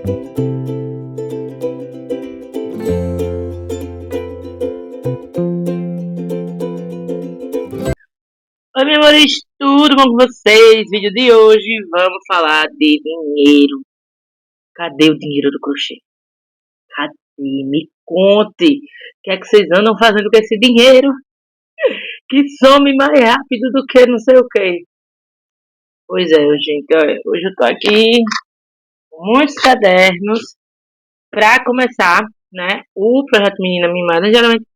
Oi, meus amores, tudo bom com vocês? Vídeo de hoje, vamos falar de dinheiro. Cadê o dinheiro do crochê? Cadê? Me conte. O que é que vocês andam fazendo com esse dinheiro? Que some mais rápido do que não sei o que. Pois é, gente, olha, hoje eu tô aqui com muitos cadernos pra começar, né? O Projeto Menina Mimada. Geralmente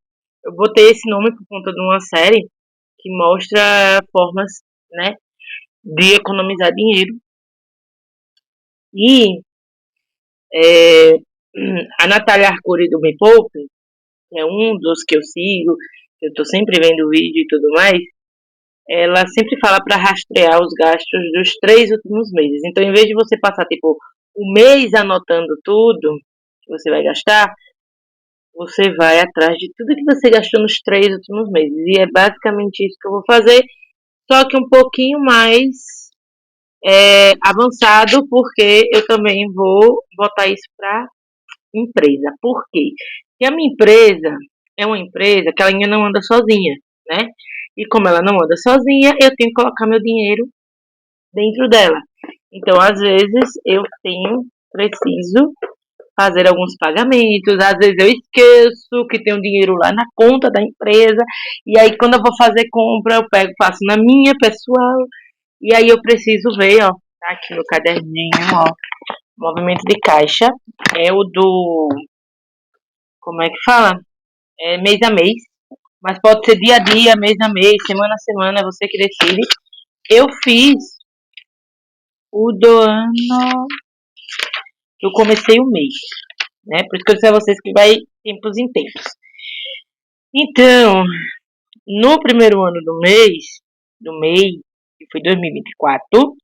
eu botei esse nome por conta de uma série que mostra formas, né, de economizar dinheiro. E É, a Natália Arcuri do Me Poupe, que é um dos que eu sigo, que eu tô sempre vendo vídeo e tudo mais, ela sempre fala para rastrear os gastos dos 3 últimos meses. Então, em vez de você passar, tipo, o mês anotando tudo que você vai gastar, você vai atrás de tudo que você gastou nos 3 últimos meses. E é basicamente isso que eu vou fazer, só que um pouquinho mais avançado, porque eu também vou botar isso para empresa. Por quê? Porque a minha empresa é uma empresa que ela ainda não anda sozinha, né? E como ela não anda sozinha, eu tenho que colocar meu dinheiro dentro dela. Então, às vezes, preciso fazer alguns pagamentos, às vezes eu esqueço que tem um dinheiro lá na conta da empresa, e aí quando eu vou fazer compra, eu pego, faço na minha pessoal, e aí eu preciso ver, ó, tá aqui no caderninho, ó, movimento de caixa, é o do, como é que fala? Mês a mês, mas pode ser dia a dia, mês a mês, semana a semana, você que decide. Eu fiz o do ano que eu comecei o mês, né? Por isso que eu disse a vocês que vai tempos em tempos. Então, no primeiro ano do mês, que foi 2024,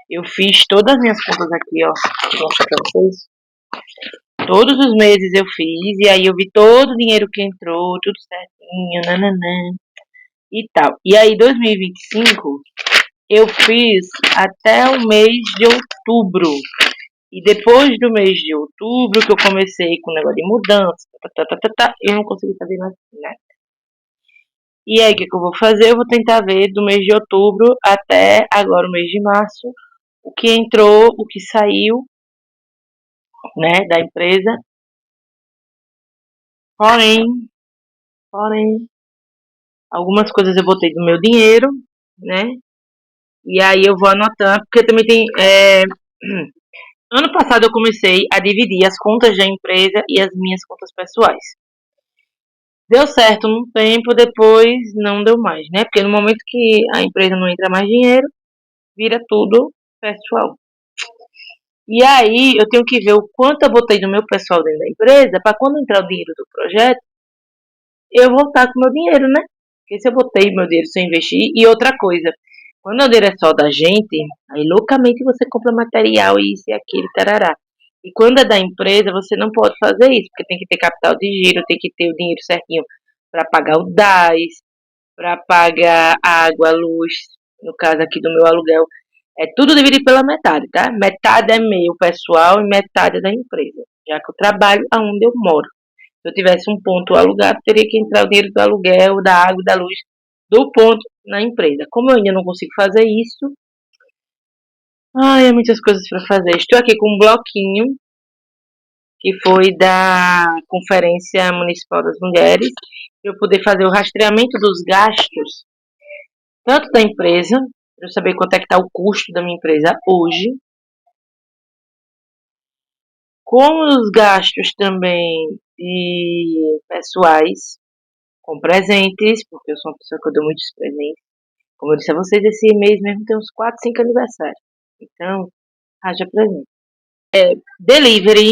eu fiz todas as minhas contas aqui, ó. Vou mostrar pra vocês. Todos os meses eu fiz, e aí eu vi todo o dinheiro que entrou, tudo certinho, nananã, e tal. E aí, 2025, eu fiz até o mês de outubro. E depois do mês de outubro, que eu comecei com o negócio de mudança, eu não consegui fazer mais nada. E aí, o que eu vou fazer? Eu vou tentar ver do mês de outubro até agora o mês de março, o que entrou, o que saiu, né, da empresa. Porém, porém, algumas coisas eu botei do meu dinheiro, né? E aí eu vou anotar, porque também tem. Ano passado eu comecei a dividir as contas da empresa e as minhas contas pessoais. Deu certo um tempo, depois não deu mais, né? Porque no momento que a empresa não entra mais dinheiro, vira tudo pessoal. E aí eu tenho que ver o quanto eu botei do meu pessoal dentro da empresa, para quando entrar o dinheiro do projeto, eu voltar com o meu dinheiro, né? Porque se eu botei meu dinheiro sem investir, e outra coisa, quando o dinheiro é só da gente, aí loucamente você compra material, isso e aquilo, tarará. E quando é da empresa, você não pode fazer isso, porque tem que ter capital de giro, tem que ter o dinheiro certinho para pagar o DAS, para pagar a água, a luz, no caso aqui do meu aluguel. É tudo dividido pela metade, tá? Metade é meu pessoal e metade é da empresa, já que eu trabalho aonde eu moro. Se eu tivesse um ponto alugado, teria que entrar o dinheiro do aluguel, da água e da luz do ponto na empresa. Como eu ainda não consigo fazer isso, há muitas coisas para fazer. Estou aqui com um bloquinho que foi da Conferência Municipal das Mulheres, para eu poder fazer o rastreamento dos gastos, tanto da empresa, para eu saber quanto é que está o custo da minha empresa hoje, como os gastos também de pessoais, com presentes, porque eu sou uma pessoa que eu dou muitos presentes. Como eu disse a vocês, esse mês mesmo tem uns 4, 5 aniversários. Então, haja presente. Delivery,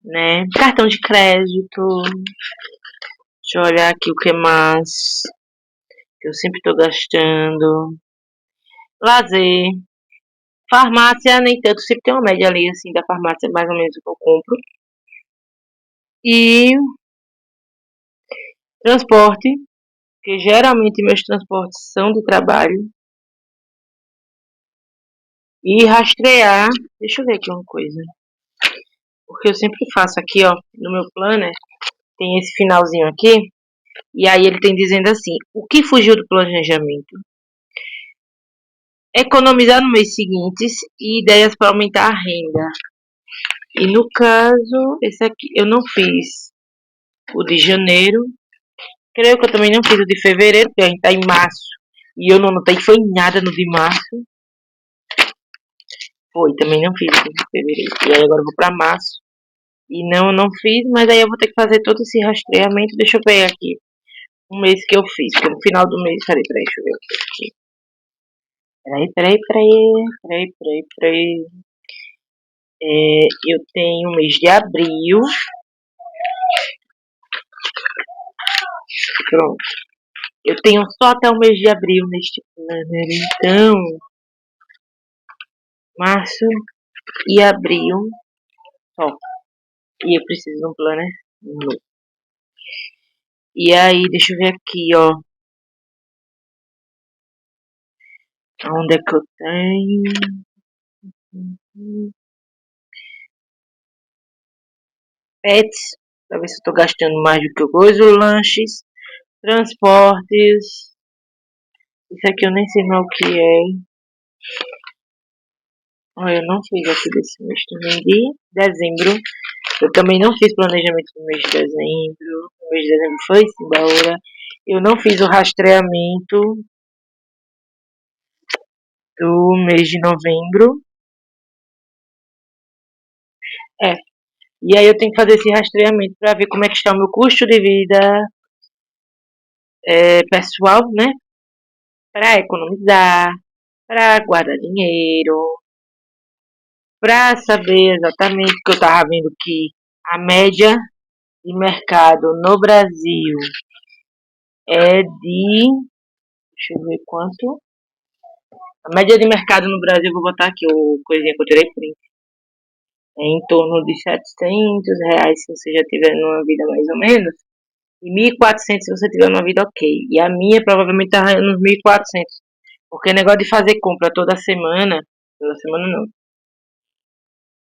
né? Cartão de crédito. Deixa eu olhar aqui o que mais que eu sempre estou gastando. Lazer. Farmácia, nem tanto. Sempre tem uma média ali, assim, da farmácia, mais ou menos o que eu compro. E transporte, que geralmente meus transportes são de trabalho. E rastrear. Deixa eu ver aqui uma coisa. Porque eu sempre faço aqui, ó, no meu planner, tem esse finalzinho aqui, e aí ele tem dizendo assim, o que fugiu do planejamento? Economizar no mês seguinte e ideias para aumentar a renda. E no caso, esse aqui eu não fiz o de janeiro. Creio que eu também não fiz o de fevereiro, porque a gente tá em março. E eu não notei foi nada no de março. Foi, também não fiz o de fevereiro. E aí agora eu vou pra março. E não fiz, mas aí eu vou ter que fazer todo esse rastreamento. Deixa eu ver aqui. Um mês que eu fiz, porque no final do mês. Peraí, deixa eu ver aqui. Peraí. Eu tenho o mês de abril. Pronto. Eu tenho só até o mês de abril neste planner. Então, março e abril. Só. E eu preciso de um planner novo. E aí, deixa eu ver aqui, ó. Onde é que eu tenho? Pets. Pra ver se eu tô gastando mais do que eu coisa. Lanches. Transportes. Isso aqui eu nem sei mais o que é. Olha, eu não fiz aqui desse mês também de dezembro. Eu também não fiz planejamento no mês de dezembro. O mês de dezembro foi-se embora. Eu não fiz o rastreamento do mês de novembro. É. E aí eu tenho que fazer esse rastreamento para ver como é que está o meu custo de vida pessoal, né? Para economizar, para guardar dinheiro, para saber exatamente que eu estava vendo que a média de mercado no Brasil é de. Deixa eu ver quanto. A média de mercado no Brasil, eu vou botar aqui o coisinha que eu tirei print. É em torno de R$ 700 se você já tiver numa vida mais ou menos. E 1.400 se você tiver numa vida ok. E a minha provavelmente tá nos 1.400. Porque o negócio de fazer compra toda semana não.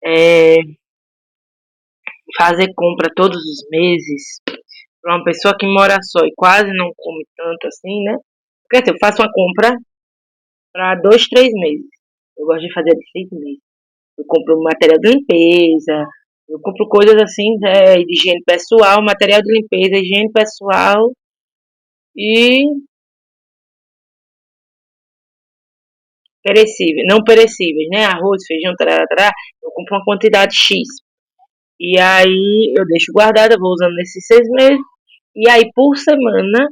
É, fazer compra todos os meses, para uma pessoa que mora só e quase não come tanto assim, né? Porque assim, eu faço uma compra para 2, 3 meses. Eu gosto de fazer de 6 meses. Eu compro material de limpeza, eu compro coisas assim, de higiene pessoal, material de limpeza, higiene pessoal e perecíveis, não perecíveis, né? Arroz, feijão, tarará, tarará, eu compro uma quantidade X. E aí eu deixo guardado, eu vou usando nesses 6 meses. E aí por semana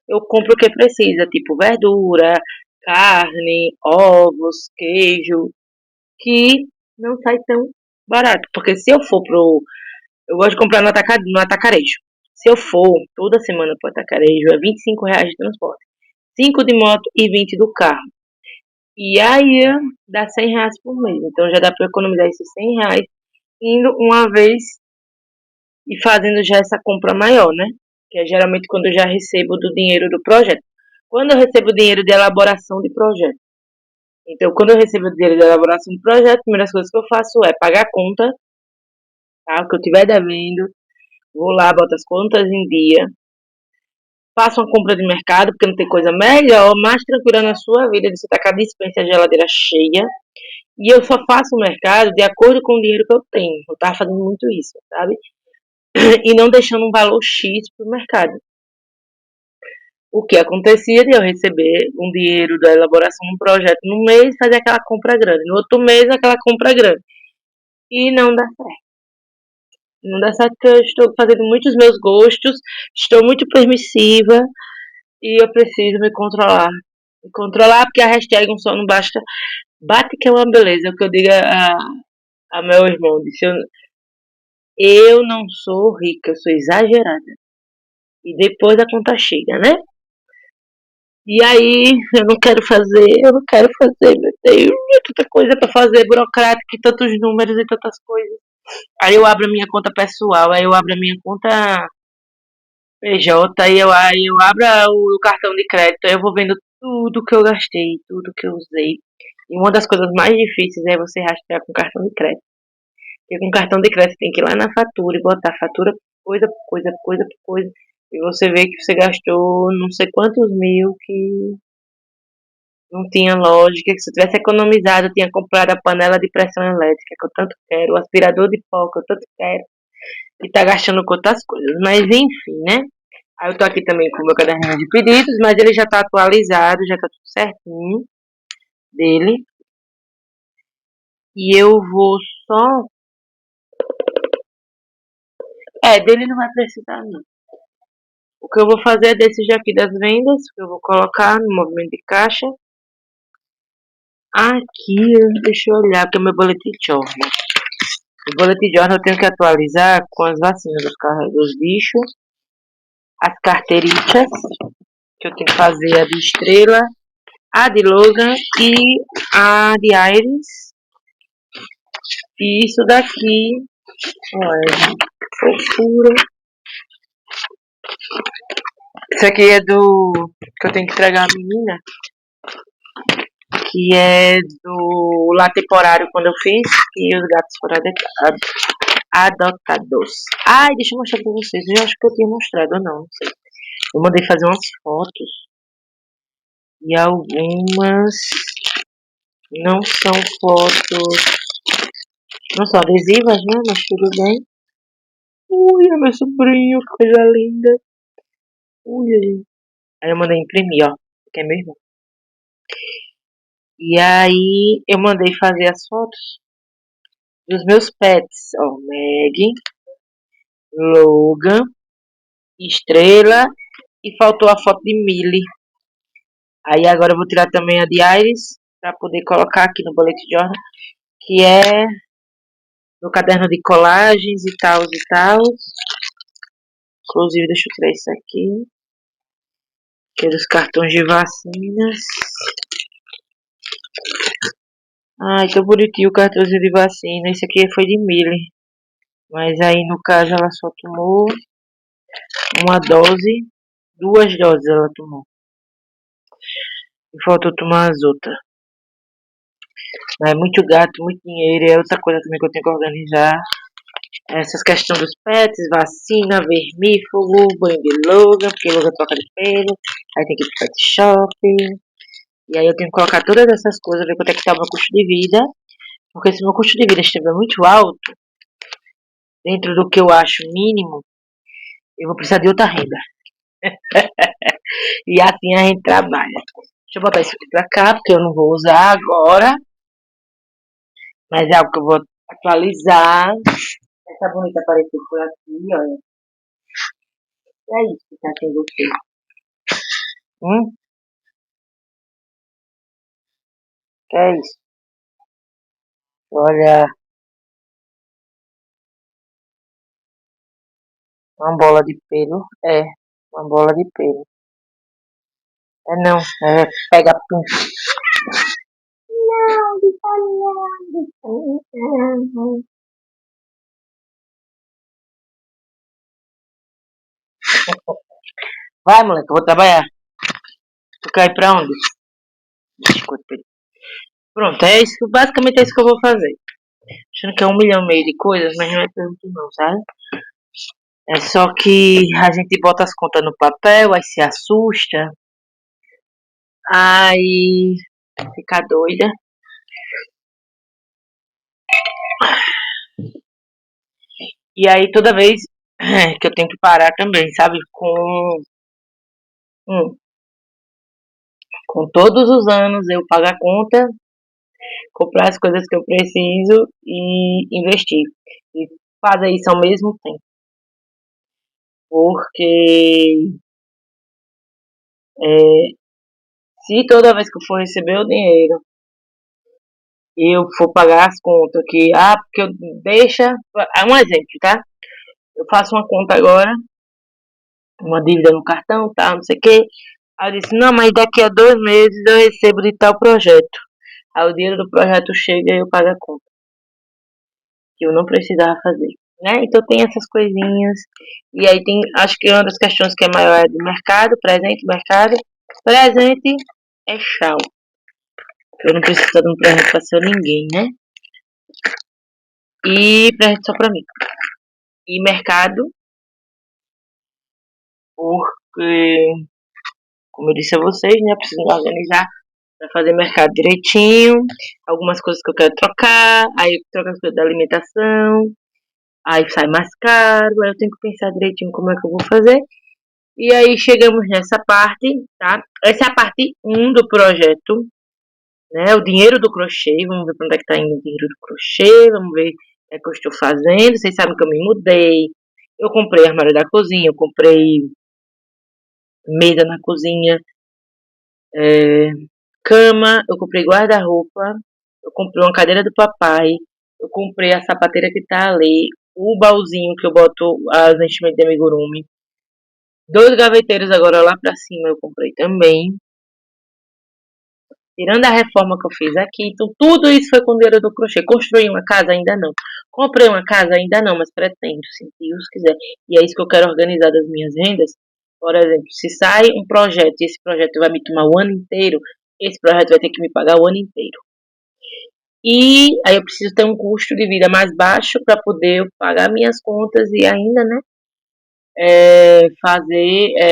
eu compro o que precisa, tipo verdura, carne, ovos, queijo, que não sai tão barato. Porque se eu for pro. Eu gosto de comprar no atacarejo. Se eu for toda semana pro atacarejo, é R$ 25 de transporte. 5 de moto e 20 do carro. E aí dá R$ 100 por mês. Então já dá para economizar esses R$ 100 indo uma vez e fazendo já essa compra maior, né? Que é geralmente quando eu já recebo do dinheiro do projeto. Quando eu recebo o dinheiro de elaboração de projeto. Então, quando eu recebo o dinheiro de elaboração de projeto, a primeira coisa que eu faço é pagar a conta, tá? O que eu tiver devendo, vou lá, boto as contas em dia, faço uma compra de mercado, porque não tem coisa melhor, mais tranquila na sua vida de você estar com a dispensa e a geladeira cheia. E eu só faço o mercado de acordo com o dinheiro que eu tenho. Eu tava fazendo muito isso, sabe? E não deixando um valor X pro mercado. O que acontecia de eu receber um dinheiro da elaboração de um projeto no mês, fazer aquela compra grande. No outro mês, aquela compra grande. E não dá certo. Não dá certo porque eu estou fazendo muitos meus gostos, estou muito permissiva e eu preciso me controlar. Me controlar porque a hashtag um só não basta. Bate que é uma beleza, é o que eu digo a meu irmão. Disse, eu não sou rica, eu sou exagerada. E depois a conta chega, né? E aí, eu não quero fazer, meu Deus, é tanta coisa pra fazer, burocrática, e tantos números e tantas coisas. Aí eu abro a minha conta pessoal, aí eu abro a minha conta PJ, aí eu abro o cartão de crédito, aí eu vou vendo tudo que eu gastei, tudo que eu usei. E uma das coisas mais difíceis é você rastrear com cartão de crédito. Porque com cartão de crédito tem que ir lá na fatura e botar fatura por coisa, por coisa, por coisa, por coisa. E você vê que você gastou não sei quantos mil que não tinha lógica. Que se eu tivesse economizado, eu tinha comprado a panela de pressão elétrica que eu tanto quero, o aspirador de pó que eu tanto quero. E tá gastando com outras coisas. Mas enfim, né? Aí eu tô aqui também com o meu caderninho de pedidos, mas ele já tá atualizado, já tá tudo certinho dele. E eu vou só. Dele não vai precisar, não. O que eu vou fazer é desses aqui das vendas, que eu vou colocar no movimento de caixa. Aqui, deixa eu olhar, que é o meu boletim journal. O boletim journal eu tenho que atualizar com as vacinas dos bichos, as carteiritas, que eu tenho que fazer a de Estrela, a de Logan e a de Iris. E isso daqui, olha, fofura. Isso aqui é do que eu tenho que entregar a menina, que é do lá temporário quando eu fiz, e os gatos foram adotados. Ai, deixa eu mostrar pra vocês. Eu acho que eu tinha mostrado ou não sei. Eu mandei fazer umas fotos e algumas não são fotos, não são adesivas, né? Mas tudo bem. Ui, é meu sobrinho, que coisa linda. Ui. Aí eu mandei imprimir, ó, que é meu irmão. E aí eu mandei fazer as fotos dos meus pets, ó, Meg, Logan, Estrela e faltou a foto de Millie. Aí agora eu vou tirar também a de Iris para poder colocar aqui no Bullet Journal, que é no caderno de colagens e tal e tal. Inclusive, deixa eu tirar isso aqui, que é dos cartões de vacinas. Ai, tão bonitinho o cartãozinho de vacina. Esse aqui foi de Millie. Mas aí, no caso, ela só tomou uma dose, 2 doses ela tomou. E faltou tomar as outras. É muito gato, muito dinheiro. É outra coisa também que eu tenho que organizar. Essas questões dos pets, vacina, vermífugo, banho de Logan, porque Logan troca de pelo. Aí tem que ir pro pet shop. E aí eu tenho que colocar todas essas coisas, ver quanto é que tá o meu custo de vida. Porque se o meu custo de vida estiver muito alto, dentro do que eu acho mínimo, eu vou precisar de outra renda. E assim a gente trabalha. Deixa eu botar isso aqui pra cá, porque eu não vou usar agora. Mas é algo que eu vou atualizar. Essa bonita apareceu por aqui, olha. E é isso que tá aqui em você. Hum? Que é isso? Olha, uma bola de pelo. É, uma bola de pelo. É não, pega pum. Não, não. Vai, moleque, eu vou trabalhar. Tu quer ir pra onde? Biscoito. Pronto, é isso, basicamente é isso que eu vou fazer. Achando que é 1 milhão e meio de coisas, mas não é tanto não, sabe? É só que a gente bota as contas no papel, aí se assusta, aí fica doida. E aí toda vez que eu tenho que parar também, sabe? Hum, com todos os anos eu pago a conta, comprar as coisas que eu preciso e investir. E fazer isso ao mesmo tempo. Porque é, se toda vez que eu for receber o dinheiro, eu for pagar as contas que, porque eu deixa, um exemplo, tá? Eu faço uma conta agora, uma dívida no cartão, tal, não sei o quê. Aí eu disse, não, mas daqui a 2 meses eu recebo de tal projeto. Aí o dinheiro do projeto chega e eu pago a conta, que eu não precisava fazer, né? Então tem essas coisinhas. E aí tem, acho que uma das questões que é maior é de mercado, presente, mercado. Presente é chau. Eu não preciso estar dando presente pra ser ninguém, né? e presente só pra mim. E mercado, porque, como eu disse a vocês, né, eu preciso me organizar para fazer mercado direitinho, algumas coisas que eu quero trocar, aí eu troco as coisas da alimentação, aí sai mais caro, aí eu tenho que pensar direitinho como é que eu vou fazer. E aí chegamos nessa parte, tá? Essa é a parte um do projeto, né? O dinheiro do crochê, vamos ver para onde é que tá indo o dinheiro do crochê, vamos ver o que é que eu estou fazendo. Vocês sabem que eu me mudei, eu comprei armário da cozinha, eu comprei mesa na cozinha, é, cama, eu comprei guarda-roupa, eu comprei uma cadeira do papai, eu comprei a sapateira que tá ali, o baúzinho que eu boto as enchimentos de amigurumi, dois gaveteiros agora lá pra cima eu comprei também. Tirando a reforma que eu fiz aqui, então tudo isso foi com dinheiro do crochê. Construí uma casa? Ainda não. Comprei uma casa? Ainda não, mas pretendo, se Deus quiser. E é isso que eu quero organizar das minhas rendas. Por exemplo, se sai um projeto e esse projeto vai me tomar o ano inteiro, esse projeto vai ter que me pagar o ano inteiro. E aí eu preciso ter um custo de vida mais baixo para poder pagar minhas contas e ainda, né,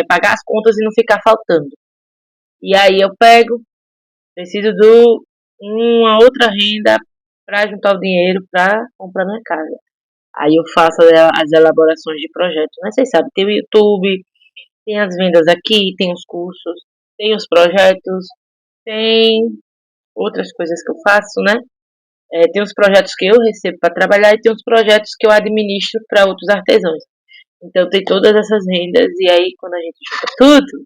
pagar as contas e não ficar faltando. E aí eu pego, preciso de uma outra renda para juntar o dinheiro para comprar minha casa. Aí eu faço as elaborações de projetos, né? Vocês sabem, tem o YouTube, tem as vendas aqui, tem os cursos, tem os projetos, tem outras coisas que eu faço, né? Tem os projetos que eu recebo para trabalhar e tem os projetos que eu administro para outros artesãos. Então tem todas essas rendas e aí quando a gente junta tudo,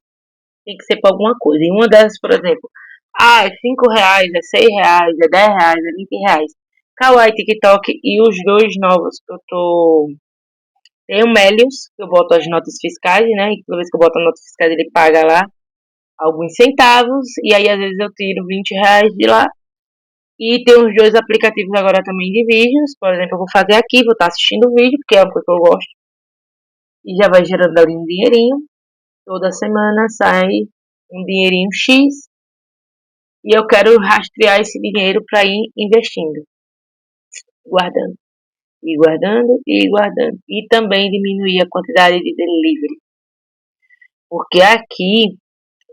tem que ser para alguma coisa. E uma dessas, por exemplo, é R$ 5, é R$ 6, é R$ 10, é R$ 20. Kawaii, TikTok e os dois novos que eu tô. Tem o Melius, que eu boto as notas fiscais, né? E toda vez que eu boto a nota fiscal, ele paga lá alguns centavos. E aí, às vezes, eu tiro R$ 20 de lá. E tem os dois aplicativos agora também de vídeos. Por exemplo, eu vou fazer aqui, vou estar assistindo o vídeo, porque é uma coisa que eu gosto. E já vai gerando ali um dinheirinho. Toda semana sai um dinheirinho X. E eu quero rastrear esse dinheiro para ir investindo, guardando, e guardando, e guardando. E também diminuir a quantidade de delivery. Porque aqui,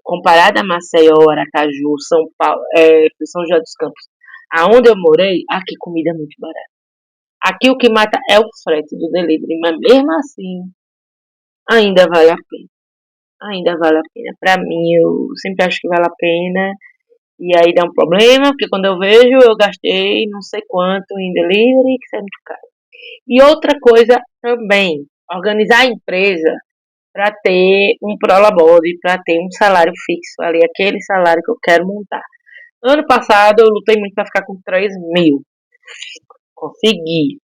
comparado a Maceió, Aracaju, São Paulo, São José dos Campos, aonde eu morei, aqui comida é muito barata. Aqui o que mata é o frete do delivery, mas mesmo assim, ainda vale a pena. Ainda vale a pena. Pra mim, eu sempre acho que vale a pena. E aí dá um problema, porque quando eu vejo, eu gastei não sei quanto em delivery, que isso é muito caro. E outra coisa também, organizar a empresa para ter um prolabore, para ter um salário fixo ali, aquele salário que eu quero montar. Ano passado eu lutei muito para ficar com 3.000. Consegui.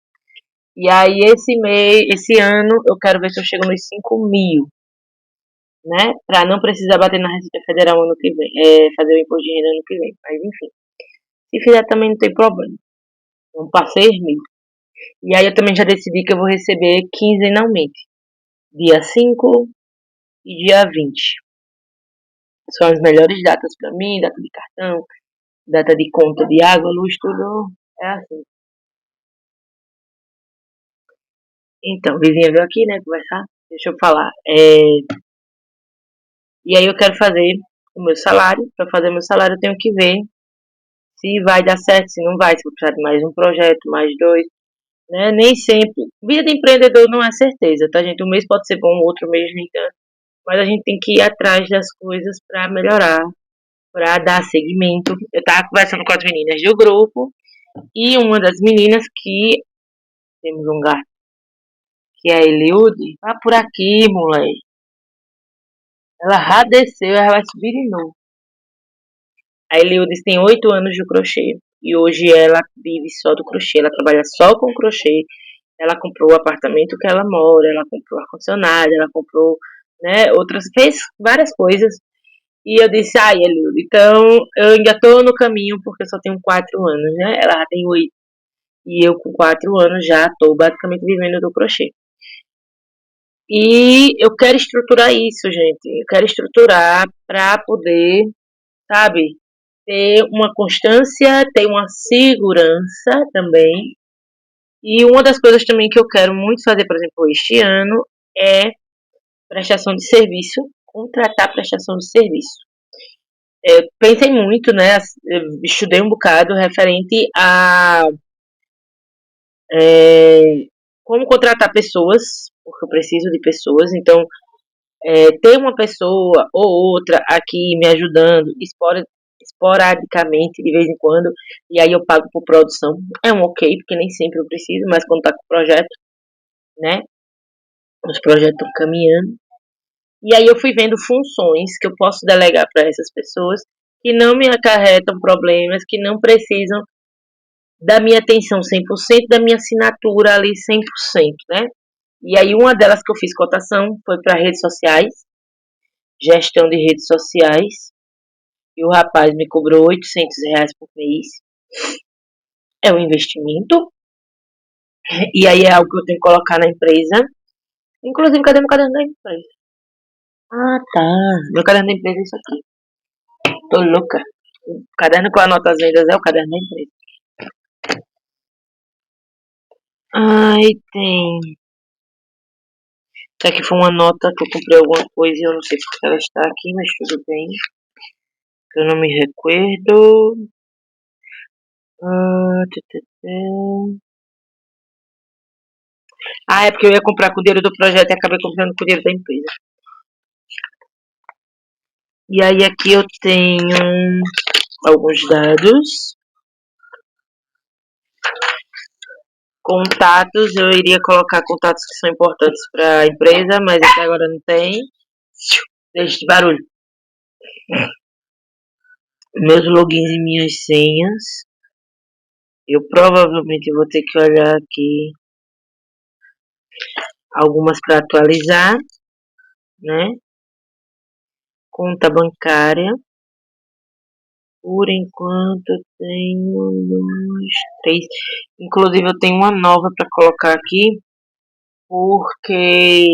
E aí esse ano eu quero ver se eu chego nos 5.000, né? Para não precisar bater na Receita Federal ano que vem, fazer o imposto de renda ano que vem. Mas enfim, se fizer também não tem problema. Vamos para 6.000. E aí eu também já decidi que eu vou receber quinzenalmente. Dia 5 e dia 20. São as melhores datas para mim, data de cartão, data de conta de água, luz, tudo é assim. Então, a vizinha veio aqui, né, conversar. Deixa eu falar. E aí eu quero fazer o meu salário. Para fazer o meu salário eu tenho que ver se vai dar certo, se não vai, se vou precisar de mais um projeto, mais dois, né? Nem sempre. Vida de empreendedor não é certeza, tá, gente? Um mês pode ser bom, outro mês nem tanto. Mas a gente tem que ir atrás das coisas para melhorar, para dar seguimento. Eu tava conversando com as meninas do grupo e uma das meninas que temos um gato, que é a Eliude, tá por aqui, moleque. Ela já desceu, ela vai subir de novo. A Eliude tem 8 anos de crochê e hoje ela vive só do crochê, ela trabalha só com crochê. Ela comprou o apartamento que ela mora, ela comprou ar-condicionado, ela comprou, né, outras, fez várias coisas. E eu disse, Eliude, então eu ainda tô no caminho porque eu só tenho 4 anos, né? Ela já tem 8. E eu com 4 anos já tô basicamente vivendo do crochê. E eu quero estruturar isso, gente. Eu quero estruturar para poder, sabe, ter uma constância, ter uma segurança também E uma das coisas também que eu quero muito fazer, por exemplo, este ano, é prestação de serviço, contratar prestação de serviço. Eu pensei muito, né? Eu estudei um bocado referente a como contratar pessoas, porque eu preciso de pessoas. Então, ter uma pessoa ou outra aqui me ajudando esporadicamente, de vez em quando, e aí eu pago por produção, é um ok, porque nem sempre eu preciso, mas quando tá com o projeto, né? Os projetos estão caminhando. E aí eu fui vendo funções que eu posso delegar para essas pessoas que não me acarretam problemas, que não precisam da minha atenção 100%, da minha assinatura ali 100%, né? E aí uma delas que eu fiz cotação foi para redes sociais, gestão de redes sociais, e o rapaz me cobrou R$ 800 por mês. É um investimento, e aí é algo que eu tenho que colocar na empresa. Inclusive, cadê meu caderno da empresa? Ah, tá. Meu caderno da empresa é isso aqui. Tô louca. O caderno que eu anoto as vendas é o caderno da empresa. Ai, tem. Isso aqui foi uma nota que eu comprei alguma coisa e eu não sei porque ela está aqui, mas tudo bem. Eu não me recuerdo. Ah, é porque eu ia comprar com o dinheiro do projeto e acabei comprando com o dinheiro da empresa. E aí aqui eu tenho alguns dados. Contatos, eu iria colocar contatos que são importantes para a empresa, mas até agora não tem. Deixa de barulho. Meus logins e minhas senhas. Eu provavelmente vou ter que olhar aqui algumas para atualizar, né? Conta bancária. Por enquanto eu tenho uns 3. Inclusive eu tenho uma nova para colocar aqui, porque.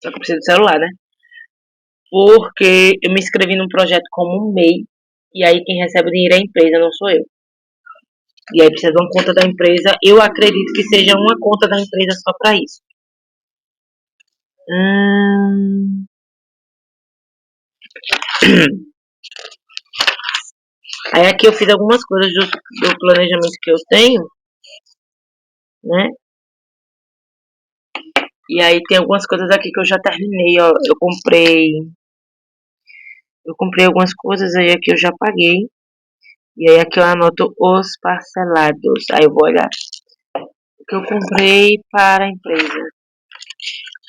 Só que eu preciso do celular, né? Porque eu me inscrevi num projeto como um MEI, e aí quem recebe o dinheiro é a empresa, não sou eu. E aí precisa de uma conta da empresa. Eu acredito que seja uma conta da empresa só para isso. Hum... Aí aqui eu fiz algumas coisas do planejamento que eu tenho, né? E aí tem algumas coisas aqui que eu já terminei, ó. Eu comprei algumas coisas aí aqui eu já paguei. E aí aqui eu anoto os parcelados. Aí eu vou olhar o que eu comprei para a empresa.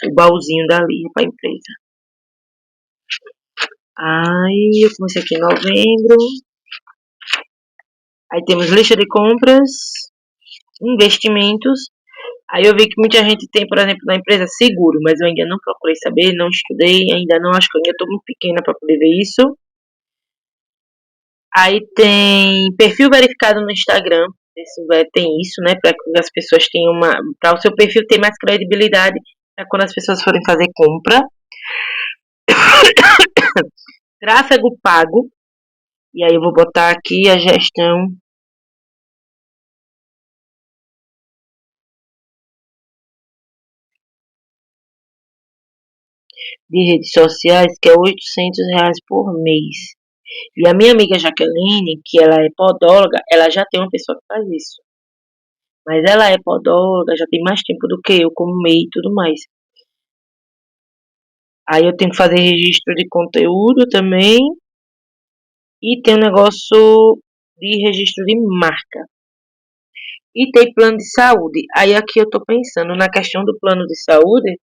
O baúzinho da Lia para a empresa. Aí eu comecei aqui em novembro. Aí temos lista de compras, investimentos. Aí eu vi que muita gente tem, por exemplo, na empresa seguro, mas eu ainda não procurei saber, não estudei, ainda não, acho que eu ainda estou muito pequena para poder ver isso. Aí tem perfil verificado no Instagram, tem isso, né, para que as pessoas tenham para o seu perfil ter mais credibilidade para quando as pessoas forem fazer compra. Tráfego pago, e aí eu vou botar aqui a gestão de redes sociais, que é R$ 800 por mês. E a minha amiga Jaqueline, que ela é podóloga, ela já tem uma pessoa que faz isso. Mas ela é podóloga, já tem mais tempo do que eu, como MEI e tudo mais. Aí eu tenho que fazer registro de conteúdo também. E tem um negócio de registro de marca. E tem plano de saúde. Aí aqui eu tô pensando na questão do plano de saúde.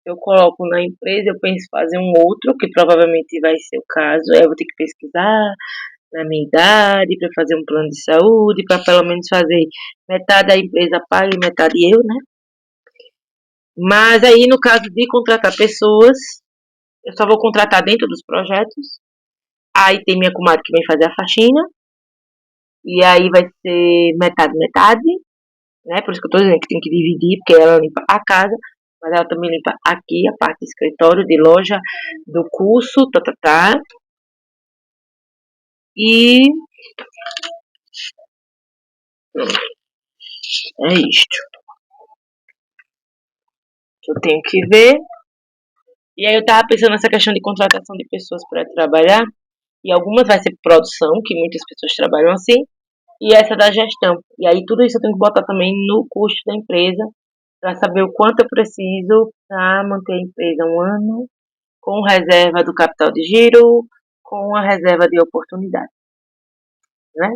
Eu coloco na empresa, eu penso em fazer um outro, que provavelmente vai ser o caso. Aí eu vou ter que pesquisar na minha idade para fazer um plano de saúde, para pelo menos fazer metade da empresa paga e metade eu, né? Mas aí no caso de contratar pessoas, eu só vou contratar dentro dos projetos. Aí tem minha comadre que vem fazer a faxina. E aí vai ser metade, metade, né? Por isso que eu tô dizendo que tem que dividir, porque ela limpa a casa, mas ela também limpa aqui a parte de escritório, de loja, do curso, tá, tá, tá. E É isto. Eu tenho que ver. E aí eu tava pensando nessa questão de contratação de pessoas para trabalhar. E algumas vai ser produção, que muitas pessoas trabalham assim. E essa da gestão. E aí tudo isso eu tenho que botar também no custo da empresa. Para saber o quanto eu preciso para manter a empresa um ano. Com reserva do capital de giro. Com a reserva de oportunidade. Né?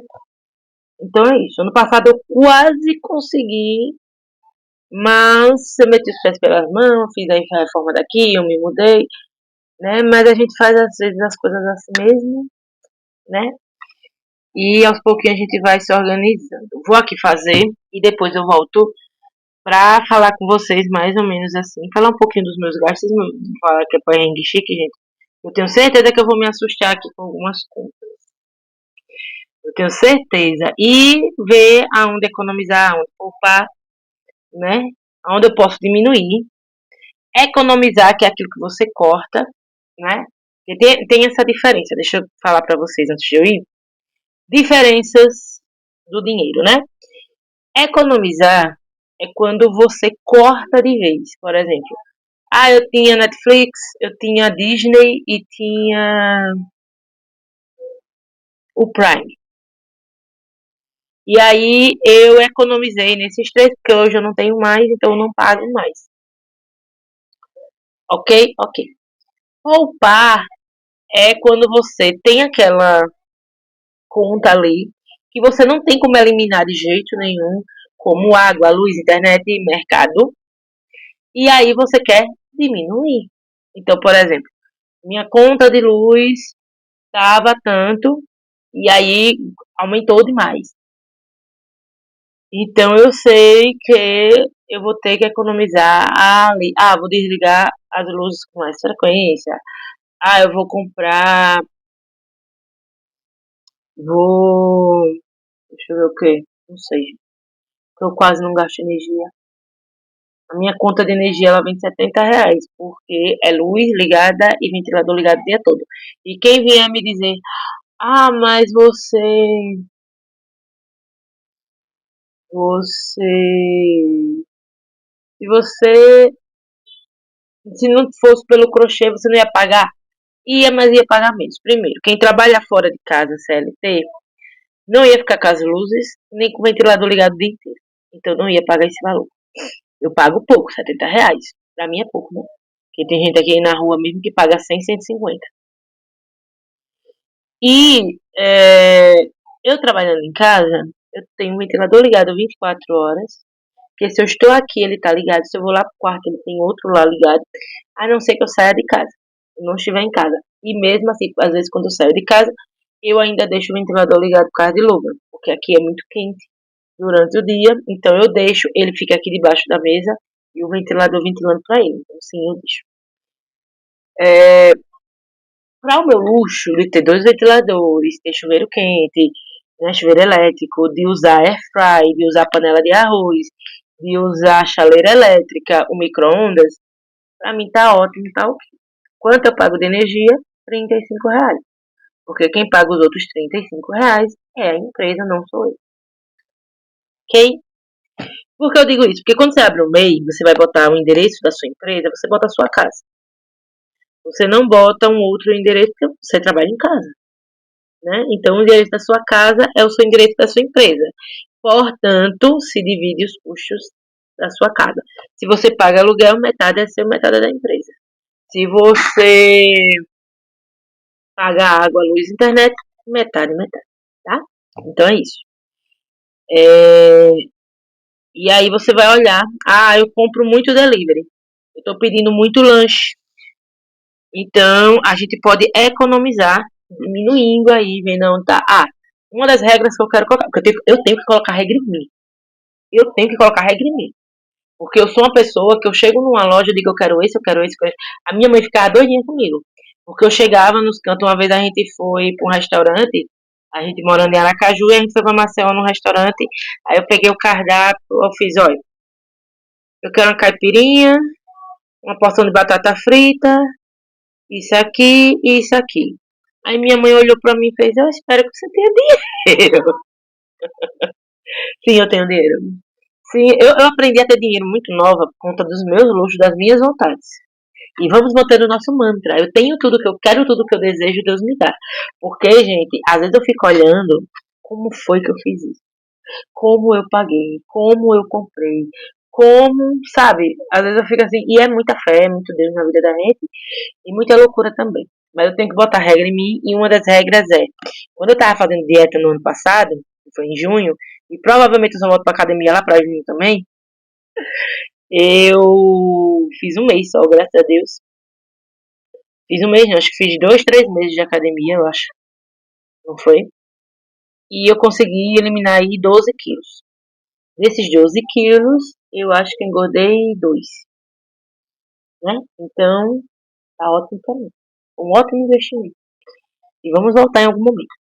Então é isso. Ano passado eu quase consegui. Mas eu meti os pés pelas mãos, fiz a reforma daqui, eu me mudei, né? Mas a gente faz às vezes as coisas assim mesmo, né? E aos pouquinhos a gente vai se organizando. Vou aqui fazer e depois eu volto pra falar com vocês mais ou menos assim, falar um pouquinho dos meus gastos, não falar que é perrengue chique, gente. Eu tenho certeza que eu vou me assustar aqui com algumas contas. Eu tenho certeza. E ver aonde economizar, aonde poupar, né? Aonde eu posso diminuir. Economizar, que é aquilo que você corta, né? Tem essa diferença. Deixa eu falar para vocês antes de eu ir. Diferenças do dinheiro, né? Economizar é quando você corta de vez. Por exemplo, eu tinha Netflix, eu tinha Disney e tinha o Prime. E aí eu economizei nesses três, porque hoje eu não tenho mais, então eu não pago mais. Ok? Ok. Poupar é quando você tem aquela conta ali que você não tem como eliminar de jeito nenhum, como água, luz, internet e mercado. E aí você quer diminuir. Então, por exemplo, minha conta de luz estava tanto e aí aumentou demais. Então eu sei que eu vou ter que economizar ali. Vou desligar as luzes com mais frequência. Eu vou comprar. Vou. Deixa eu ver o que. Não sei. Eu quase não gasto energia. A minha conta de energia ela vem de R$ 70, porque é luz ligada e ventilador ligado o dia todo. E quem vier me dizer, mas se você, se não fosse pelo crochê, você não ia pagar? Ia, mas ia pagar menos. Primeiro, quem trabalha fora de casa, CLT, não ia ficar com as luzes, nem com o ventilador ligado o dia inteiro. Então não ia pagar esse valor. Eu pago pouco, R$ 70. Pra mim é pouco, né? Porque tem gente aqui na rua mesmo que paga 100, 150. E eu trabalhando em casa, eu tenho um ventilador ligado 24 horas. Porque se eu estou aqui, ele está ligado. Se eu vou lá pro quarto, ele tem outro lá ligado. A não ser que eu saia de casa. Eu não estiver em casa. E mesmo assim, às vezes quando eu saio de casa, eu ainda deixo o ventilador ligado por causa de luva. Porque aqui é muito quente durante o dia. Então eu deixo, ele fica aqui debaixo da mesa e o ventilador ventilando para ele. Então sim, eu deixo. Para o meu luxo de ter dois ventiladores, ter chuveiro quente, né, chuveiro elétrico, de usar air fry, de usar panela de arroz, de usar chaleira elétrica, o micro-ondas, para mim tá ótimo, tá ok. Quanto eu pago de energia? R$ 35. Porque quem paga os outros R$ 35 é a empresa, não sou eu. Ok? Por que eu digo isso? Porque quando você abre um MEI, você vai botar o endereço da sua empresa, você bota a sua casa. Você não bota um outro endereço porque você trabalha em casa. Né? Então, o endereço da sua casa é o seu endereço da sua empresa. Portanto, se divide os custos da sua casa. Se você paga aluguel, metade é seu, metade é da empresa. Se você paga água, luz, internet, metade, metade, tá? Então é isso. E aí você vai olhar, eu compro muito delivery. Eu tô pedindo muito lanche. Então, a gente pode economizar, diminuindo aí, vendo onde tá. Uma das regras que eu quero colocar, porque eu tenho que colocar regra em mim. Eu tenho que colocar regra em mim. Porque eu sou uma pessoa que eu chego numa loja e digo eu quero esse, eu quero esse, eu quero esse. A minha mãe ficava doidinha comigo. Porque eu chegava nos cantos, uma vez a gente foi para um restaurante, a gente morando em Aracaju, e a gente foi para Maceió num restaurante, aí eu peguei o cardápio, eu fiz, olha, eu quero uma caipirinha, uma porção de batata frita, isso aqui e isso aqui. Aí minha mãe olhou pra mim e fez, eu espero que você tenha dinheiro. Sim, eu tenho dinheiro. Sim, eu aprendi a ter dinheiro muito nova por conta dos meus luxos, das minhas vontades. E vamos manter o nosso mantra. Eu tenho tudo que eu quero, tudo que eu desejo, Deus me dá. Porque, gente, às vezes eu fico olhando como foi que eu fiz isso. Como eu paguei, como eu comprei, como, sabe? Às vezes eu fico assim, e é muita fé, é muito Deus na vida da gente, e muita loucura também. Mas eu tenho que botar regra em mim, e uma das regras é, quando eu tava fazendo dieta no ano passado, que foi em junho, e provavelmente eu só volto pra academia lá pra junho também, eu fiz um mês só, graças a Deus. Fiz um mês, não, acho que fiz 2, 3 meses de academia, eu acho, não foi? E eu consegui eliminar aí 12 quilos. Desses 12 quilos, eu acho que engordei 2, né? Então, tá ótimo pra mim. Um ótimo investimento. E vamos voltar em algum momento.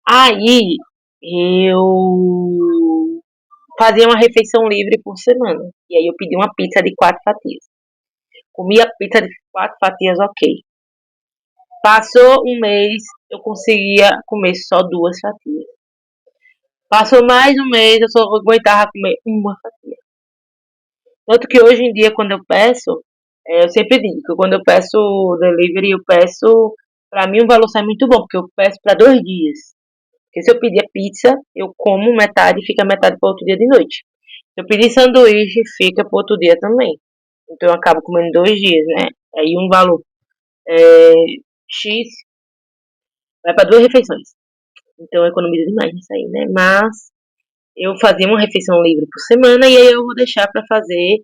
Aí, eu fazia uma refeição livre por semana. E aí eu pedi uma pizza de 4 fatias. Comi a pizza de 4 fatias, ok. Passou um mês, eu conseguia comer só 2 fatias. Passou mais um mês, eu só aguentava comer uma fatia. Tanto que hoje em dia, quando eu peço, eu sempre digo que quando eu peço delivery, eu peço, pra mim o valor sai muito bom, porque eu peço pra 2 dias. Porque se eu pedir pizza, eu como metade e fica metade para outro dia de noite. Se eu pedir sanduíche, fica para outro dia também. Então eu acabo comendo 2 dias, né? Aí um valor é, X vai para 2 refeições. Então eu economizo demais nisso aí, né? Mas eu fazia uma refeição livre por semana e aí eu vou deixar para fazer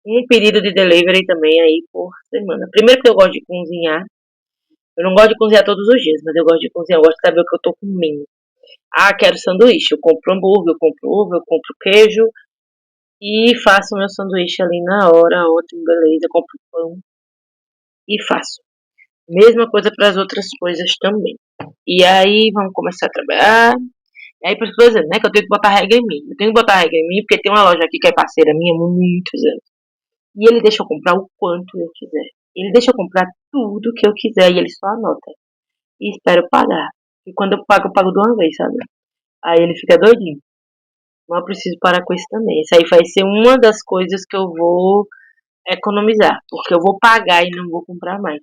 um pedido de delivery também aí por semana. Primeiro que eu gosto de cozinhar. Eu não gosto de cozinhar todos os dias, mas eu gosto de cozinhar, eu gosto de saber o que eu tô comendo. Ah, quero sanduíche. Eu compro hambúrguer, eu compro ovo, eu compro queijo e faço meu sanduíche ali na hora, ótimo, beleza. Eu compro pão e faço. Mesma coisa para as outras coisas também. E aí vamos começar a trabalhar. E aí, por isso que eu tô dizendo, né? Que eu tenho que botar regra em mim. Eu tenho que botar regra em mim porque tem uma loja aqui que é parceira minha há muitos anos. E ele deixa eu comprar o quanto eu quiser. Ele deixa eu comprar tudo que eu quiser e ele só anota. E espero pagar. E quando eu pago de uma vez, sabe? Aí ele fica doidinho. Mas eu preciso parar com isso também. Isso aí vai ser uma das coisas que eu vou economizar. Porque eu vou pagar e não vou comprar mais.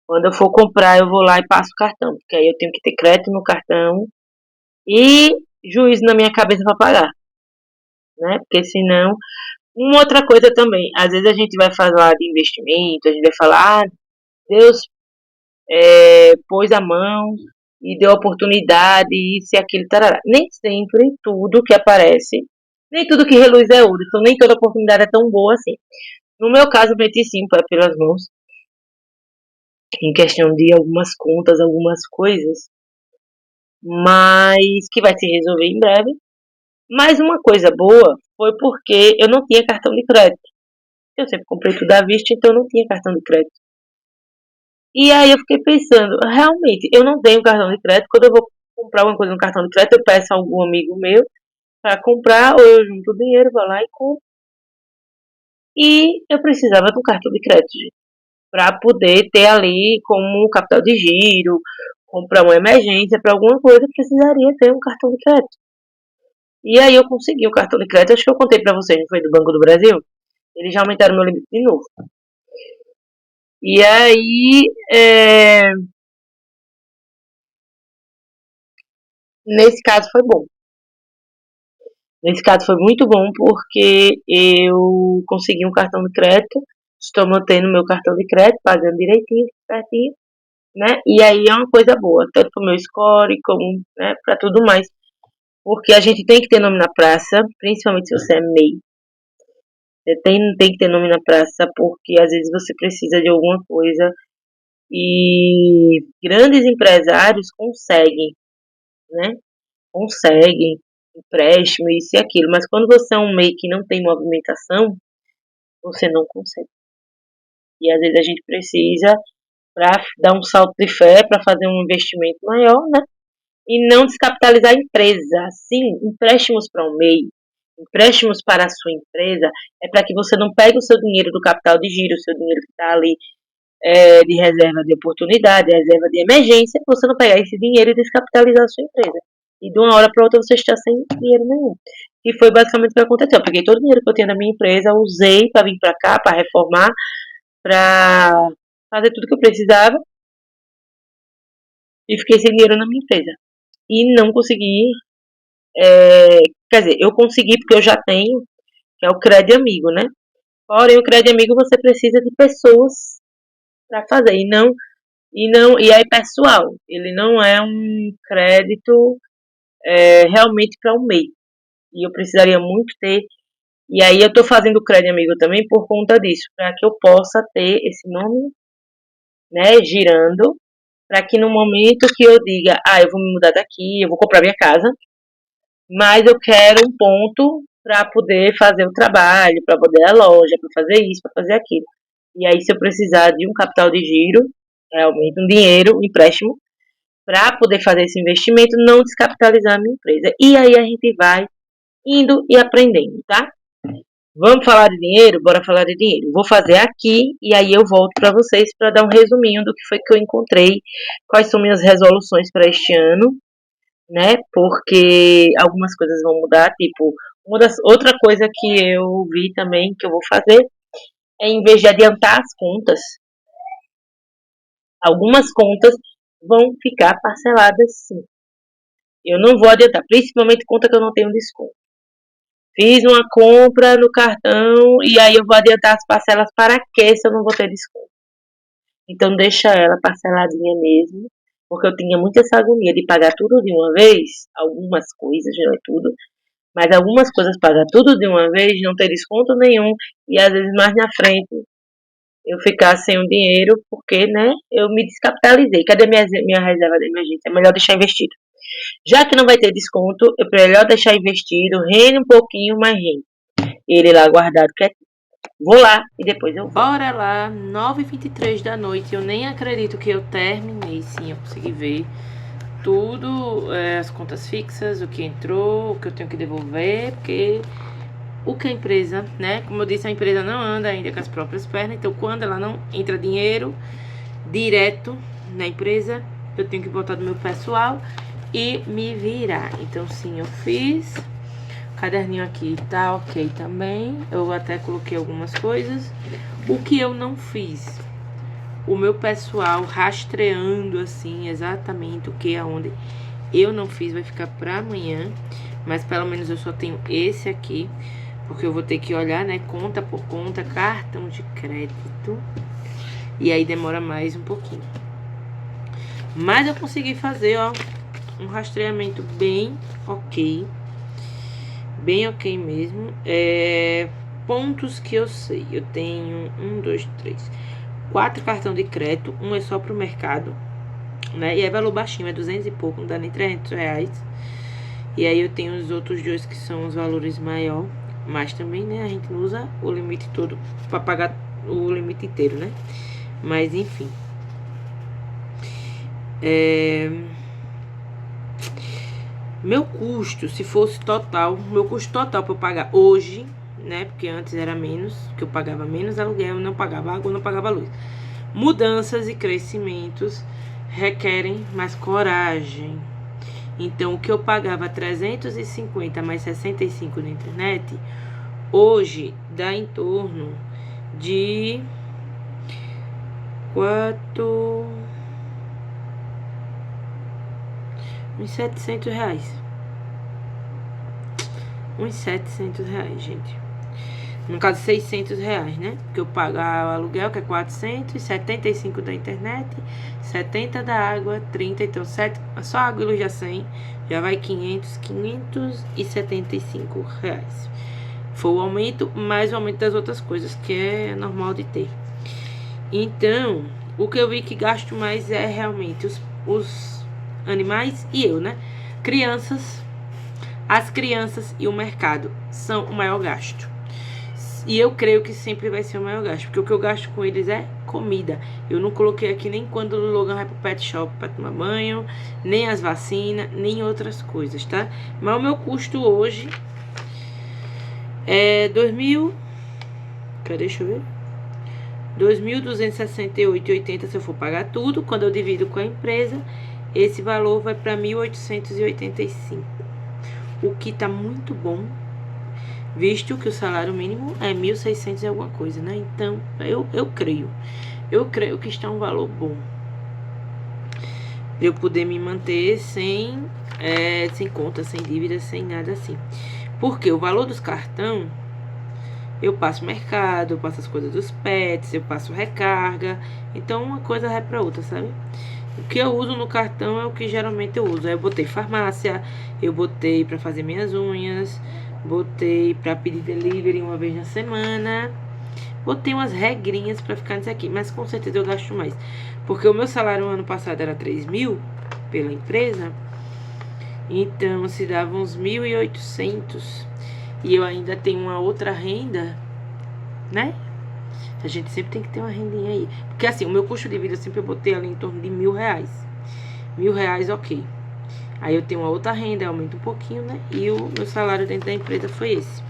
Quando eu for comprar, eu vou lá e passo o cartão. Porque aí eu tenho que ter crédito no cartão e juízo na minha cabeça para pagar. Né? Porque senão. Uma outra coisa também. Às vezes a gente vai falar de investimento, a gente vai falar, ah, Deus pôs a mão e deu oportunidade, isso e aquilo, tarará. Nem sempre tudo que aparece, nem tudo que reluz é ouro, então nem toda oportunidade é tão boa assim. No meu caso, eu meti sim pelas mãos, em questão de algumas contas, algumas coisas, mas que vai se resolver em breve. Mas uma coisa boa foi porque eu não tinha cartão de crédito. Eu sempre comprei tudo à vista, então eu não tinha cartão de crédito. E aí eu fiquei pensando, realmente, eu não tenho cartão de crédito. Quando eu vou comprar alguma coisa no cartão de crédito, eu peço a algum amigo meu para comprar, ou eu junto o dinheiro, vou lá e compro. E eu precisava de um cartão de crédito para poder ter ali como capital de giro, comprar uma emergência, para alguma coisa, eu precisaria ter um cartão de crédito. E aí eu consegui o cartão de crédito, acho que eu contei para vocês, não foi do Banco do Brasil? Eles já aumentaram meu limite de novo. E aí, nesse caso foi bom. Nesse caso foi muito bom porque eu consegui um cartão de crédito, estou mantendo meu cartão de crédito, pagando direitinho, certinho, né? E aí é uma coisa boa, tanto para o meu score como, né, para tudo mais. Porque a gente tem que ter nome na praça, principalmente se você é MEI. Você tem que ter nome na praça porque às vezes você precisa de alguma coisa e grandes empresários conseguem, né? Conseguem empréstimo, isso e aquilo. Mas quando você é um MEI que não tem movimentação, você não consegue. E às vezes a gente precisa para dar um salto de fé, para fazer um investimento maior, né? E não descapitalizar a empresa. Sim, empréstimos para um MEI, empréstimos para a sua empresa, é para que você não pegue o seu dinheiro do capital de giro, o seu dinheiro que está ali de reserva de oportunidade, reserva de emergência, você não pegar esse dinheiro e descapitalizar a sua empresa. E de uma hora para outra você está sem dinheiro nenhum. E foi basicamente o que aconteceu. Eu peguei todo o dinheiro que eu tinha da minha empresa, usei para vir para cá, para reformar, para fazer tudo que eu precisava e fiquei sem dinheiro na minha empresa. E não consegui, quer dizer, eu consegui porque eu já tenho, que é o crédito amigo, né? Porém, o crédito amigo você precisa de pessoas para fazer e é pessoal. Ele não é um crédito realmente para um mês. E eu precisaria muito ter. E aí eu estou fazendo o crédito amigo também por conta disso, para que eu possa ter esse nome, né, girando, para que no momento que eu diga, eu vou me mudar daqui, eu vou comprar minha casa, mas eu quero um ponto para poder fazer o trabalho, para poder a loja, para fazer isso, para fazer aquilo. E aí, se eu precisar de um capital de giro, realmente um dinheiro, um empréstimo, para poder fazer esse investimento, não descapitalizar a minha empresa. E aí a gente vai indo e aprendendo, tá? Vamos falar de dinheiro? Bora falar de dinheiro. Vou fazer aqui e aí eu volto para vocês para dar um resuminho do que foi que eu encontrei, quais são minhas resoluções para este ano, né? Porque algumas coisas vão mudar, tipo, outra coisa que eu vi também que eu vou fazer é em vez de adiantar as contas, algumas contas vão ficar parceladas sim. Eu não vou adiantar, principalmente conta que eu não tenho desconto. Fiz uma compra no cartão e aí eu vou adiantar as parcelas para quê se eu não vou ter desconto? Então deixa ela parceladinha mesmo, porque eu tinha muita essa agonia de pagar tudo de uma vez, algumas coisas, não é tudo, mas algumas coisas pagar tudo de uma vez, não ter desconto nenhum e às vezes mais na frente eu ficar sem o dinheiro porque, né, eu me descapitalizei. Cadê minha reserva de emergência? É melhor deixar investido. Já que não vai ter desconto, é melhor deixar investido, rende um pouquinho, mas rende. Ele lá guardado quietinho. Vou lá e depois eu vou. Bora lá, 9h23 da noite. Eu nem acredito que eu terminei. Sim, eu consegui ver tudo, as contas fixas, o que entrou, o que eu tenho que devolver, porque o que a empresa, né? Como eu disse, a empresa não anda ainda com as próprias pernas. Então, quando ela não entra dinheiro direto na empresa, eu tenho que botar do meu pessoal e me virar. Então, sim, eu fiz. O caderninho aqui tá ok também. Eu até coloquei algumas coisas. O que eu não fiz, o meu pessoal rastreando assim exatamente o que aonde eu não fiz, vai ficar para amanhã, mas pelo menos eu só tenho esse aqui, porque eu vou ter que olhar, né, conta por conta, cartão de crédito, e aí demora mais um pouquinho. Mas eu consegui fazer, ó, um rastreamento bem ok mesmo. Pontos que eu sei, eu tenho 1, 2, 3, 4 cartão de crédito, um é só pro mercado, né, e é valor baixinho, é 200 e pouco, não dá nem 300 reais. E aí eu tenho os outros dois que são os valores maior, mas também, né, a gente não usa o limite todo para pagar o limite inteiro, né, mas enfim. Meu custo, se fosse total, meu custo total para eu pagar hoje, né, porque antes era menos, que eu pagava menos aluguel, não pagava água, não pagava luz. Mudanças e crescimentos requerem mais coragem. Então, o que eu pagava 350 mais 65 na internet, hoje dá em torno de uns 700 reais. Uns 700 reais, gente. No caso, 600 reais, né? Porque eu pago o aluguel, que é 400, 75 da internet, 70 da água, 30, então só água e luz já 100, já vai 575 reais. Foi o aumento, mais o aumento das outras coisas, que é normal de ter. Então, o que eu vi que gasto mais é realmente os animais e eu, né? As crianças e o mercado são o maior gasto. E eu creio que sempre vai ser o maior gasto, porque o que eu gasto com eles é comida. Eu não coloquei aqui nem quando o Logan vai pro pet shop pra tomar banho, nem as vacinas, nem outras coisas, tá? Mas o meu custo hoje é 2.000... Deixa eu ver. 2.268,80 se eu for pagar tudo. Quando eu divido com a empresa, esse valor vai para 1.885. O que tá muito bom, visto que o salário mínimo é 1.600 e alguma coisa, né? Então, eu creio que está um valor bom para eu poder me manter sem conta, sem dívida, sem nada assim. Porque o valor dos cartão, eu passo mercado, eu passo as coisas dos pets, eu passo recarga. Então, uma coisa vai para outra, sabe? O que eu uso no cartão é o que geralmente eu uso. Aí eu botei farmácia, eu botei para fazer minhas unhas, botei para pedir delivery uma vez na semana. Botei umas regrinhas para ficar nisso aqui, mas com certeza eu gasto mais. Porque o meu salário no ano passado era 3.000 pela empresa. Então se dava uns 1.800. E eu ainda tenho uma outra renda, né? A gente sempre tem que ter uma rendinha aí. Porque assim, o meu custo de vida eu sempre botei ali em torno de R$1.000. R$1.000, ok. Aí eu tenho uma outra renda, aumenta um pouquinho, né? E o meu salário dentro da empresa foi esse.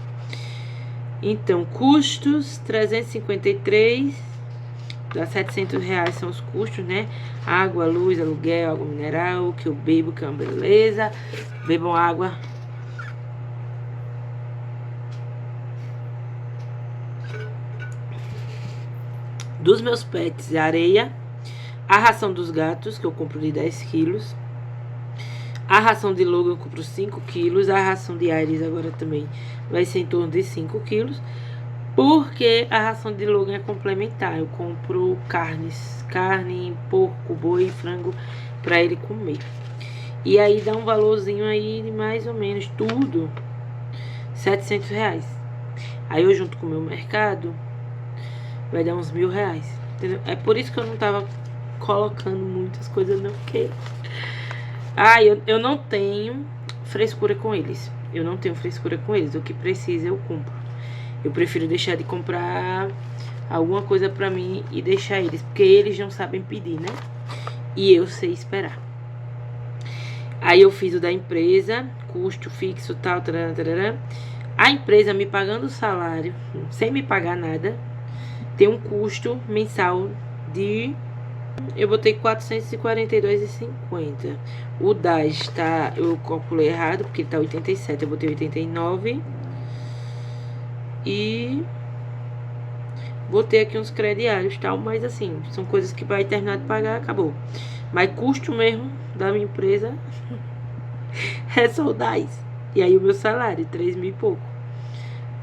Então, custos, 353, dá R$700 são os custos, né? Água, luz, aluguel, água mineral, que eu bebo, que é uma beleza. Bebam água. Dos meus pets, areia. A ração dos gatos, que eu compro de 10 quilos. A ração de Logan eu compro 5 quilos. A ração de Iris agora também vai ser em torno de 5 quilos. Porque a ração de Logan é complementar. Eu compro carne, porco, boi, frango para ele comer. E aí dá um valorzinho aí de mais ou menos tudo R$700. Aí eu junto com o meu mercado vai dar uns R$1.000, entendeu? É por isso que eu não tava colocando muitas coisas não, porque eu não tenho frescura com eles. Eu não tenho frescura com eles. O que precisa eu compro. Eu prefiro deixar de comprar alguma coisa pra mim e deixar eles, porque eles não sabem pedir, né? E eu sei esperar. Aí eu fiz o da empresa, custo fixo, tal, tarará. A empresa me pagando o salário, sem me pagar nada, tem um custo mensal de... Eu botei R$442,50. O DAS tá... Eu calculei errado, porque tá 87, eu botei 89. E... botei aqui uns crediários e tal, mas assim, são coisas que vai terminar de pagar, acabou. Mas custo mesmo da minha empresa é só o DAS. E aí o meu salário, 3.000 e pouco,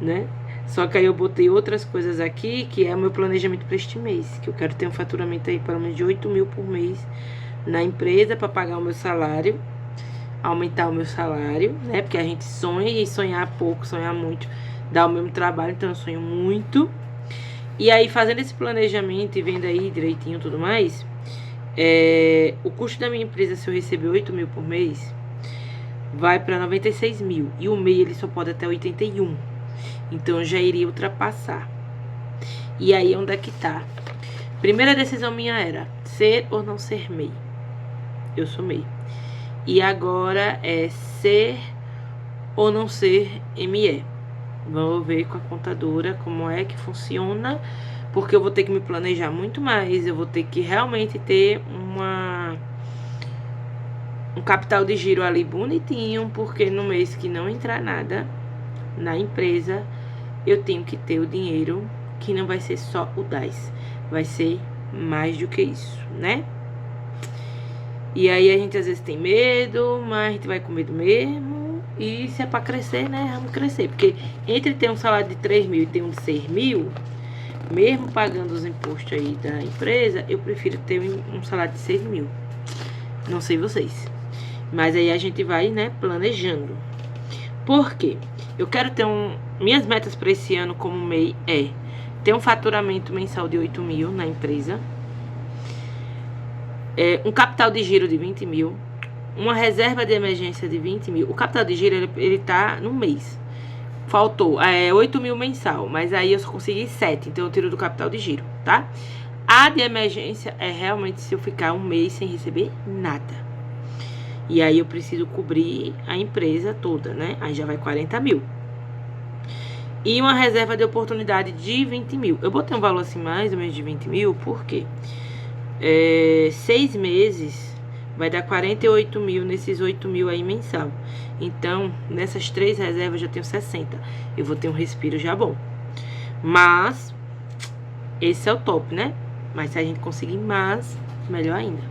né? Só que aí eu botei outras coisas aqui, que é o meu planejamento para este mês. Que eu quero ter um faturamento aí pelo menos de 8.000 por mês na empresa para pagar o meu salário. Aumentar o meu salário, né? Porque a gente sonha e sonhar pouco, sonhar muito, dá o mesmo trabalho. Então eu sonho muito. E aí fazendo esse planejamento e vendo aí direitinho tudo mais, o custo da minha empresa, se eu receber 8.000 por mês, vai para 96.000. E o MEI ele só pode até 81. Então eu já iria ultrapassar. E aí onde é que tá? Primeira decisão minha era ser ou não ser MEI. Eu sou MEI. E agora é ser ou não ser ME. Vamos ver com a contadora como é que funciona. Porque eu vou ter que me planejar muito mais. Eu vou ter que realmente ter um capital de giro ali bonitinho. Porque no mês que não entrar nada na empresa, eu tenho que ter o dinheiro, que não vai ser só o DAS, vai ser mais do que isso, né? E aí a gente às vezes tem medo, mas a gente vai com medo mesmo. E se é pra crescer, né, vamos crescer. Porque entre ter um salário de 3.000 e ter um de 6.000, mesmo pagando os impostos aí da empresa, eu prefiro ter um salário de 6.000. Não sei vocês, mas aí a gente vai, né, planejando. Por quê? Eu quero ter minhas metas para esse ano como MEI é ter um faturamento mensal de 8.000 na empresa, um capital de giro de 20.000, uma reserva de emergência de 20.000. O capital de giro, ele tá no mês. Faltou 8.000 mensal, mas aí eu só consegui 7, então eu tiro do capital de giro, tá? A de emergência é realmente se eu ficar um mês sem receber nada. E aí eu preciso cobrir a empresa toda, né? Aí já vai 40.000. E uma reserva de oportunidade de 20.000. Eu botei um valor assim mais ou menos de 20.000, porque 6 meses vai dar 48.000 nesses 8.000 aí mensal. Então, nessas 3 reservas eu já tenho 60. Eu vou ter um respiro já bom. Mas, esse é o top, né? Mas se a gente conseguir mais, melhor ainda.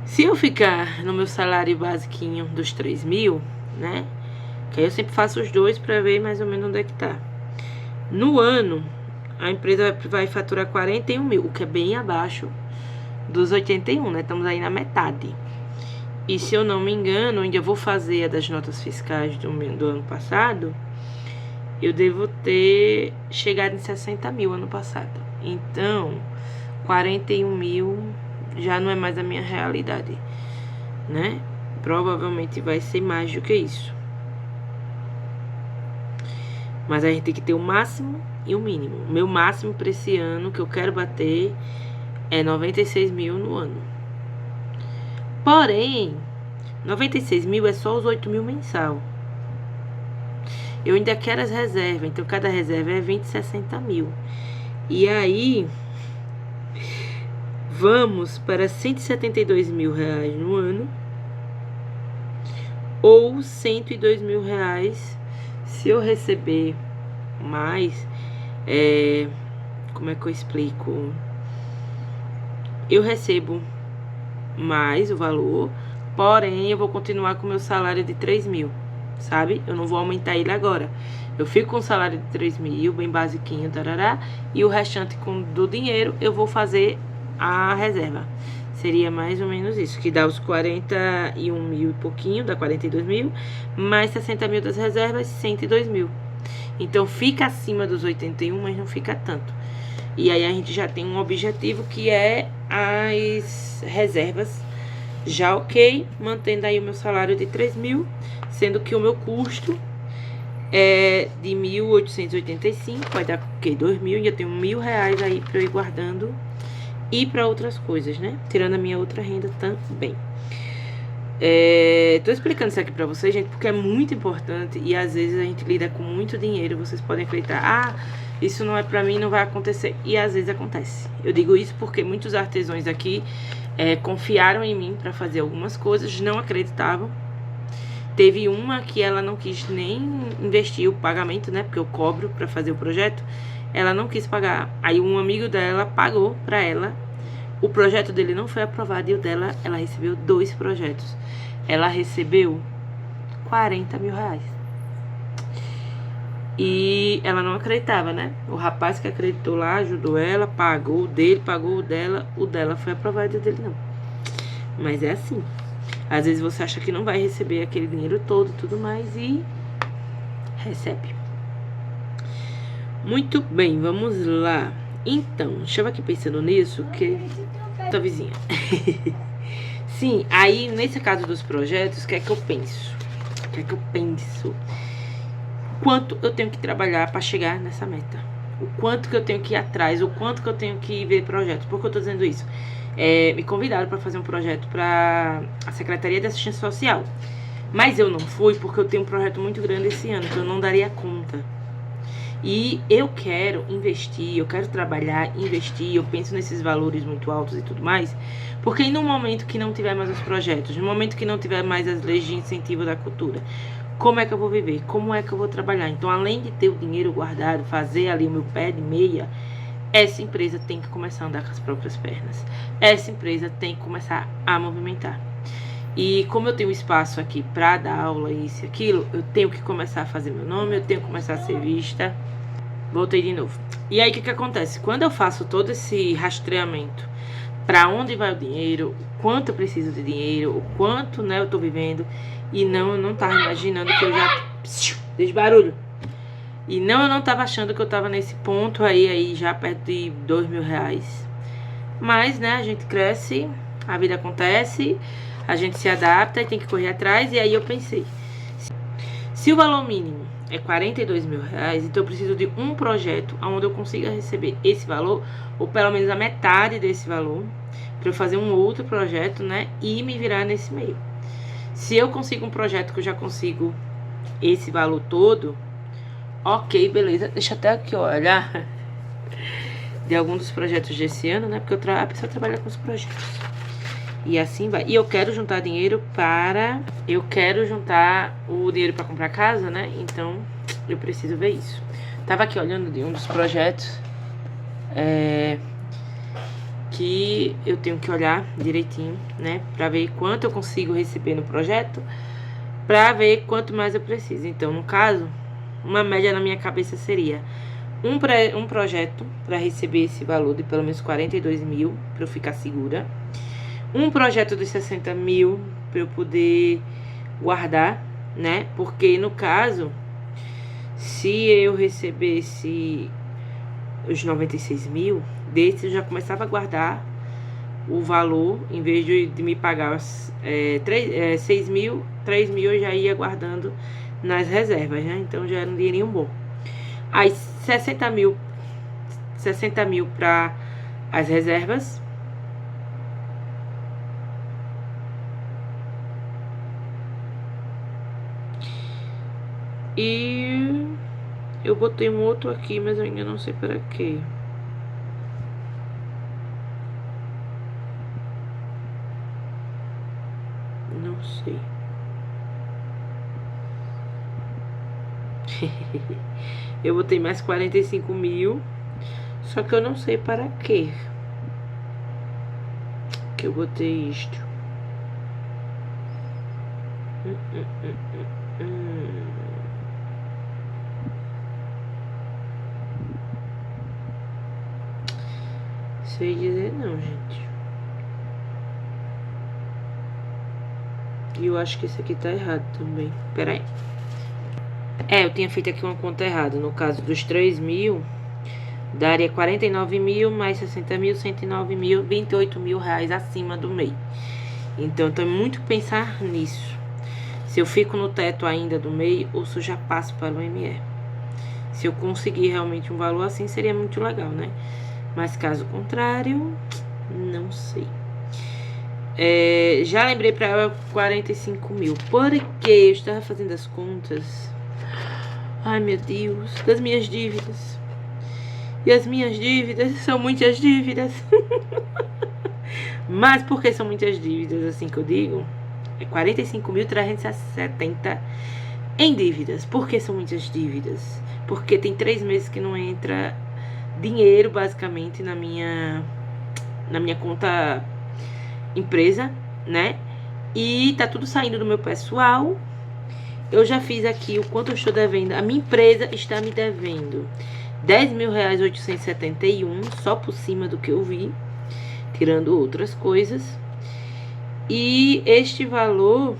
Se eu ficar no meu salário basiquinho dos 3 mil, né? Que aí eu sempre faço os dois pra ver mais ou menos onde é que tá. No ano, a empresa vai faturar 41 mil, o que é bem abaixo dos 81, né? Estamos aí na metade. E se eu não me engano, ainda vou fazer a das notas fiscais do ano passado, eu devo ter chegado em 60 mil ano passado. Então, 41 mil já não é mais a minha realidade, né? Provavelmente vai ser mais do que isso. Mas a gente tem que ter o máximo e o mínimo. O meu máximo para esse ano que eu quero bater é 96 mil no ano. Porém, 96 mil é só os 8 mil mensal. Eu ainda quero as reservas, então cada reserva é 20, 60 mil. E aí, vamos para 172 mil reais no ano, ou 102 mil reais se eu receber mais. Como é que eu explico? Eu recebo mais o valor, porém eu vou continuar com o meu salário de 3 mil, sabe? Eu não vou aumentar ele agora. Eu fico com o salário de 3 mil, bem basiquinho, tarará, e o restante do dinheiro eu vou fazer a reserva. Seria mais ou menos isso, que dá os 41 mil e pouquinho, dá 42 mil, mais 60 mil das reservas, 102 mil. Então fica acima dos 81, mas não fica tanto. E aí a gente já tem um objetivo que é as reservas já ok, mantendo aí o meu salário de 3 mil, sendo que o meu custo é de 1.885, vai dar o quê? 2 mil, e eu tenho 1.000 reais aí pra eu ir guardando e para outras coisas, né? Tirando a minha outra renda também. Tô explicando isso aqui pra vocês, gente, porque é muito importante e às vezes a gente lida com muito dinheiro. Vocês podem acreditar, isso não é pra mim, não vai acontecer. E às vezes acontece. Eu digo isso porque muitos artesãos aqui confiaram em mim pra fazer algumas coisas, não acreditavam. Teve uma que ela não quis nem investir o pagamento, né? Porque eu cobro pra fazer o projeto. Ela não quis pagar. Aí um amigo dela pagou pra ela. O projeto dele não foi aprovado e o dela, ela recebeu 2 projetos. Ela recebeu 40 mil reais. E ela não acreditava, né? O rapaz que acreditou lá, ajudou ela, pagou o dele, pagou o dela. O dela foi aprovado e o dele não. Mas é assim. Às vezes você acha que não vai receber aquele dinheiro todo e tudo mais e recebe. Muito bem, vamos lá. Então, deixa eu aqui pensando nisso, que... Tua vizinha. Sim, aí nesse caso dos projetos, o que é que eu penso? Quanto eu tenho que trabalhar para chegar nessa meta? O quanto que eu tenho que ir atrás? O quanto que eu tenho que ver projetos? Por que eu tô dizendo isso? Me convidaram para fazer um projeto para a Secretaria de Assistência Social. Mas eu não fui porque eu tenho um projeto muito grande esse ano, que eu não daria conta. E eu quero investir, eu quero trabalhar, investir, eu penso nesses valores muito altos e tudo mais, porque no momento que não tiver mais os projetos, no momento que não tiver mais as leis de incentivo da cultura, como é que eu vou viver? Como é que eu vou trabalhar? Então, além de ter o dinheiro guardado, fazer ali o meu pé de meia, essa empresa tem que começar a andar com as próprias pernas. Essa empresa tem que começar a movimentar. E como eu tenho espaço aqui para dar aula, isso e aquilo, eu tenho que começar a fazer meu nome, eu tenho que começar a ser vista. Voltei de novo. E aí, o que acontece? Quando eu faço todo esse rastreamento, para onde vai o dinheiro, o quanto eu preciso de dinheiro, o quanto, né, eu tô vivendo, e não, eu não tava imaginando que eu já... Deixa barulho. E não, eu não tava achando que eu tava nesse ponto aí já perto de 2 mil reais. Mas, né, a gente cresce, a vida acontece, a gente se adapta e tem que correr atrás. E aí eu pensei, se o valor mínimo é 42 mil reais, então eu preciso de um projeto onde eu consiga receber esse valor, ou pelo menos a metade desse valor, para eu fazer um outro projeto, né, e me virar nesse meio. Se eu consigo um projeto que eu já consigo esse valor todo, ok, beleza. Deixa eu até aqui olhar de algum dos projetos desse ano, né, porque a pessoa trabalha com os projetos. E assim vai. E eu quero juntar dinheiro para... Eu quero juntar o dinheiro para comprar casa, né? Então, eu preciso ver isso. Tava aqui olhando de um dos projetos que eu tenho que olhar direitinho, né? Pra ver quanto eu consigo receber no projeto, pra ver quanto mais eu preciso. Então, no caso, uma média na minha cabeça seria um projeto para receber esse valor de pelo menos 42 mil, para eu ficar segura. Um projeto de 60 mil para eu poder guardar, né? Porque no caso, se eu recebesse os 96 mil, desse eu já começava a guardar o valor, em vez de me pagar 6 mil, 3 mil eu já ia guardando nas reservas, né? Então já era um dinheirinho bom. Aí 60 mil para as reservas. E eu botei um outro aqui, mas eu ainda não sei para quê. Não sei. Eu botei mais 45 mil. Só que eu não sei para quê que eu botei isto. Sei dizer não, gente. E eu acho que esse aqui tá errado também. Pera aí. Eu tinha feito aqui uma conta errada. No caso dos 3 mil, daria 49 mil mais 60 mil, 109 mil, 28 mil reais acima do MEI. Então, tem muito que pensar nisso. Se eu fico no teto ainda do MEI, ou se eu já passo para o ME. Se eu conseguir realmente um valor assim, seria muito legal, né? Mas caso contrário, não sei. Já lembrei para ela 45 mil. Porque eu estava fazendo as contas. Ai, meu Deus, das minhas dívidas. E as minhas dívidas são muitas dívidas. Mas por que são muitas dívidas, assim que eu digo? É 45.370 em dívidas. Por que são muitas dívidas? Porque tem 3 meses que não entra dinheiro, basicamente, na minha conta empresa, né? E tá tudo saindo do meu pessoal. Eu já fiz aqui o quanto eu estou devendo. A minha empresa está me devendo R$10.871, só por cima do que eu vi, tirando outras coisas. E este valor,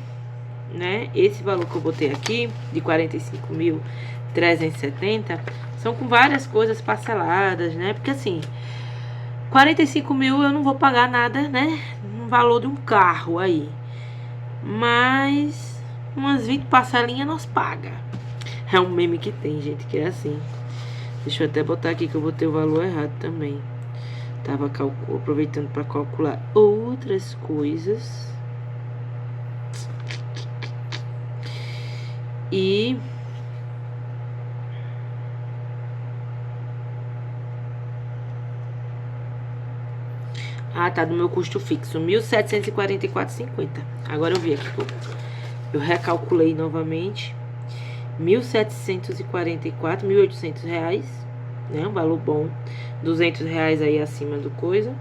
né? Esse valor que eu botei aqui, de 45.370, são com várias coisas parceladas, né? Porque assim, 45 mil eu não vou pagar nada, né? No valor de um carro aí. Mas umas 20 parcelinhas nós paga. É um meme que tem, gente, que é assim. Deixa eu até botar aqui que eu botei o valor errado também. Tava aproveitando para calcular outras coisas. E tá do meu custo fixo, 1.744,50. Agora eu vi aqui, eu recalculei novamente. 1.744, 1.800 reais, né? Um valor bom. 200 reais aí acima do coisa.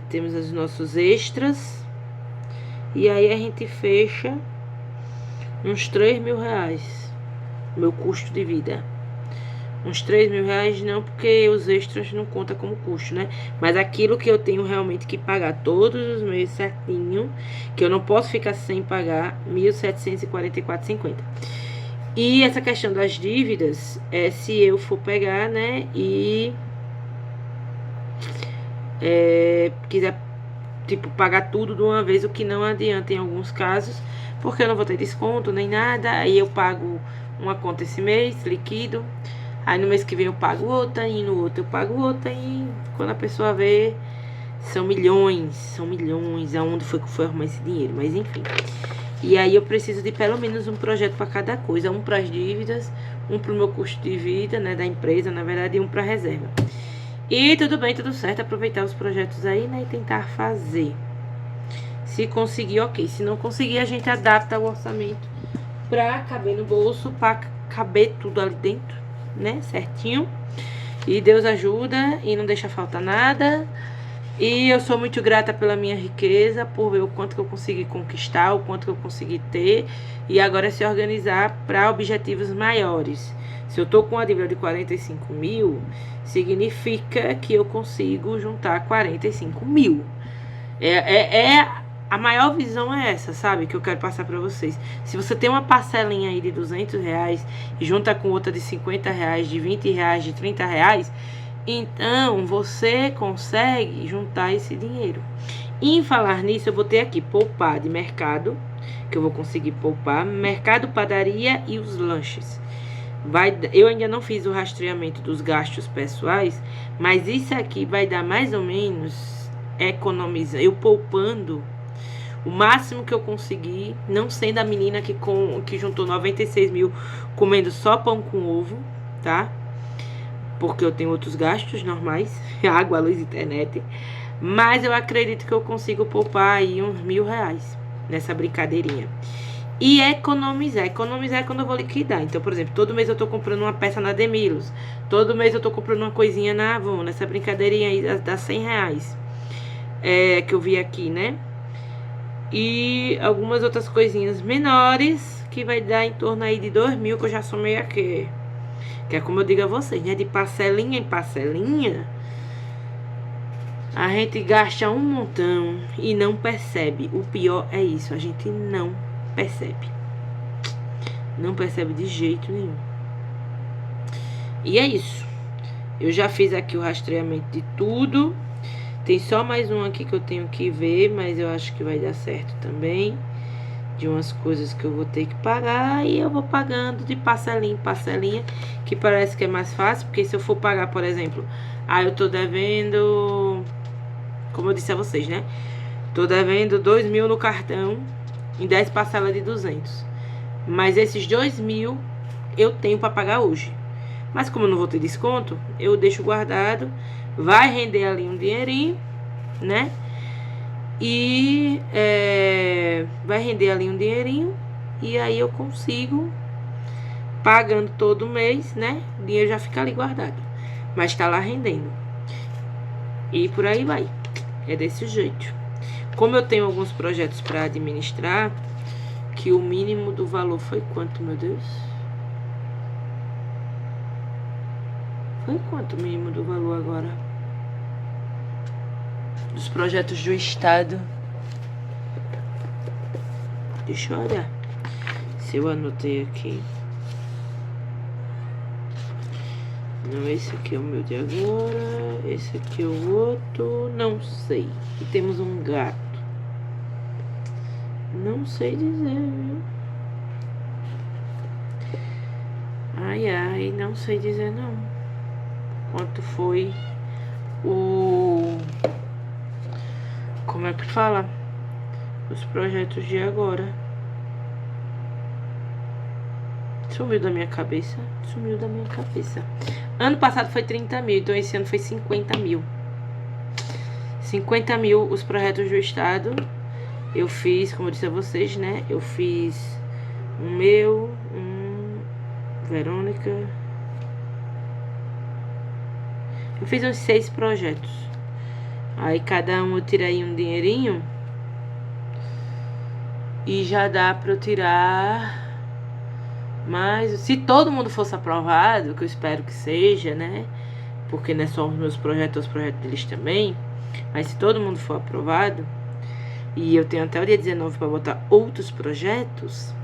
Temos os nossos extras. E aí a gente fecha uns 3 mil reais. Meu custo de vida. Uns 3 mil reais não, porque os extras não contam como custo, né? Mas aquilo que eu tenho realmente que pagar todos os meses certinho, que eu não posso ficar sem pagar, 1.744,50. E essa questão das dívidas, se eu for pegar, né, e quiser, tipo, pagar tudo de uma vez, o que não adianta em alguns casos, porque eu não vou ter desconto nem nada, aí eu pago uma conta esse mês, liquido. Aí no mês que vem eu pago outra, e no outro eu pago outra, e quando a pessoa vê, são milhões, aonde foi que foi arrumar esse dinheiro, mas enfim. E aí eu preciso de pelo menos um projeto para cada coisa, um para as dívidas, um para o meu custo de vida, né, da empresa, na verdade, e um para reserva. E tudo bem, tudo certo, aproveitar os projetos aí, né, e tentar fazer. Se conseguir, ok. Se não conseguir, a gente adapta o orçamento pra caber no bolso, pra caber tudo ali dentro, né, certinho. E Deus ajuda e não deixa faltar nada. E eu sou muito grata pela minha riqueza, por ver o quanto que eu consegui conquistar, o quanto que eu consegui ter. E agora é se organizar para objetivos maiores. Se eu tô com uma dívida de 45 mil, significa que eu consigo juntar 45 mil. A maior visão é essa, sabe? Que eu quero passar para vocês. Se você tem uma parcelinha aí de R$200 e junta com outra de R$50, de R$20, de R$30, então você consegue juntar esse dinheiro. E em falar nisso, eu vou ter aqui poupar de mercado, que eu vou conseguir poupar, mercado, padaria e os lanches. Eu ainda não fiz o rastreamento dos gastos pessoais, mas isso aqui vai dar mais ou menos economizar, eu poupando o máximo que eu conseguir, não sendo a menina que juntou 96 mil comendo só pão com ovo, tá? Porque eu tenho outros gastos normais, água, luz, internet. Mas eu acredito que eu consigo poupar aí uns R$1.000 nessa brincadeirinha. E economizar. Economizar é quando eu vou liquidar. Então, por exemplo, todo mês eu tô comprando uma peça na Demilos. Todo mês eu tô comprando uma coisinha na Avon. Nessa brincadeirinha aí dá R$100. Que eu vi aqui, né? E algumas outras coisinhas menores, que vai dar em torno aí de 2.000, que eu já somei aqui. Que é como eu digo a vocês, né? De parcelinha em parcelinha, a gente gasta um montão e não percebe. O pior é isso, a gente não percebe. Não percebe de jeito nenhum. E é isso. Eu já fiz aqui o rastreamento de tudo. Tem só mais um aqui que eu tenho que ver, mas eu acho que vai dar certo também. De umas coisas que eu vou ter que pagar, e eu vou pagando de parcelinha em parcelinha, que parece que é mais fácil, porque se eu for pagar, por exemplo, eu tô devendo, como eu disse a vocês, né? Tô devendo 2.000 no cartão, em 10 parcelas de 200. Mas esses 2.000 eu tenho para pagar hoje. Mas como eu não vou ter desconto, eu deixo guardado, vai render ali um dinheirinho, né? E vai render ali um dinheirinho. E aí eu consigo, pagando todo mês, né? O dinheiro já fica ali guardado, mas tá lá rendendo. E por aí vai. É desse jeito. Como eu tenho alguns projetos para administrar, que o mínimo do valor foi quanto, meu Deus? Foi quanto o mínimo do valor agora? Dos projetos do estado. Deixa eu olhar se eu anotei aqui. Não, esse aqui é o meu de agora. Esse aqui é o outro. Não sei. E temos um gato. Não sei dizer, viu? Ai, não sei dizer não. Quanto foi o... Como é que fala? Os projetos de agora. Sumiu da minha cabeça. Sumiu da minha cabeça. Ano passado foi 30 mil, então esse ano foi 50 mil. 50 mil os projetos do estado. Eu fiz, como eu disse a vocês, né? Eu fiz um meu, Verônica. Eu fiz uns 6 projetos. Aí cada um eu tirei um dinheirinho. E já dá pra eu tirar mais. Se todo mundo fosse aprovado, que eu espero que seja, né? Porque não é só os meus projetos, os projetos deles também. Mas se todo mundo for aprovado, e eu tenho até o dia 19 para botar outros projetos,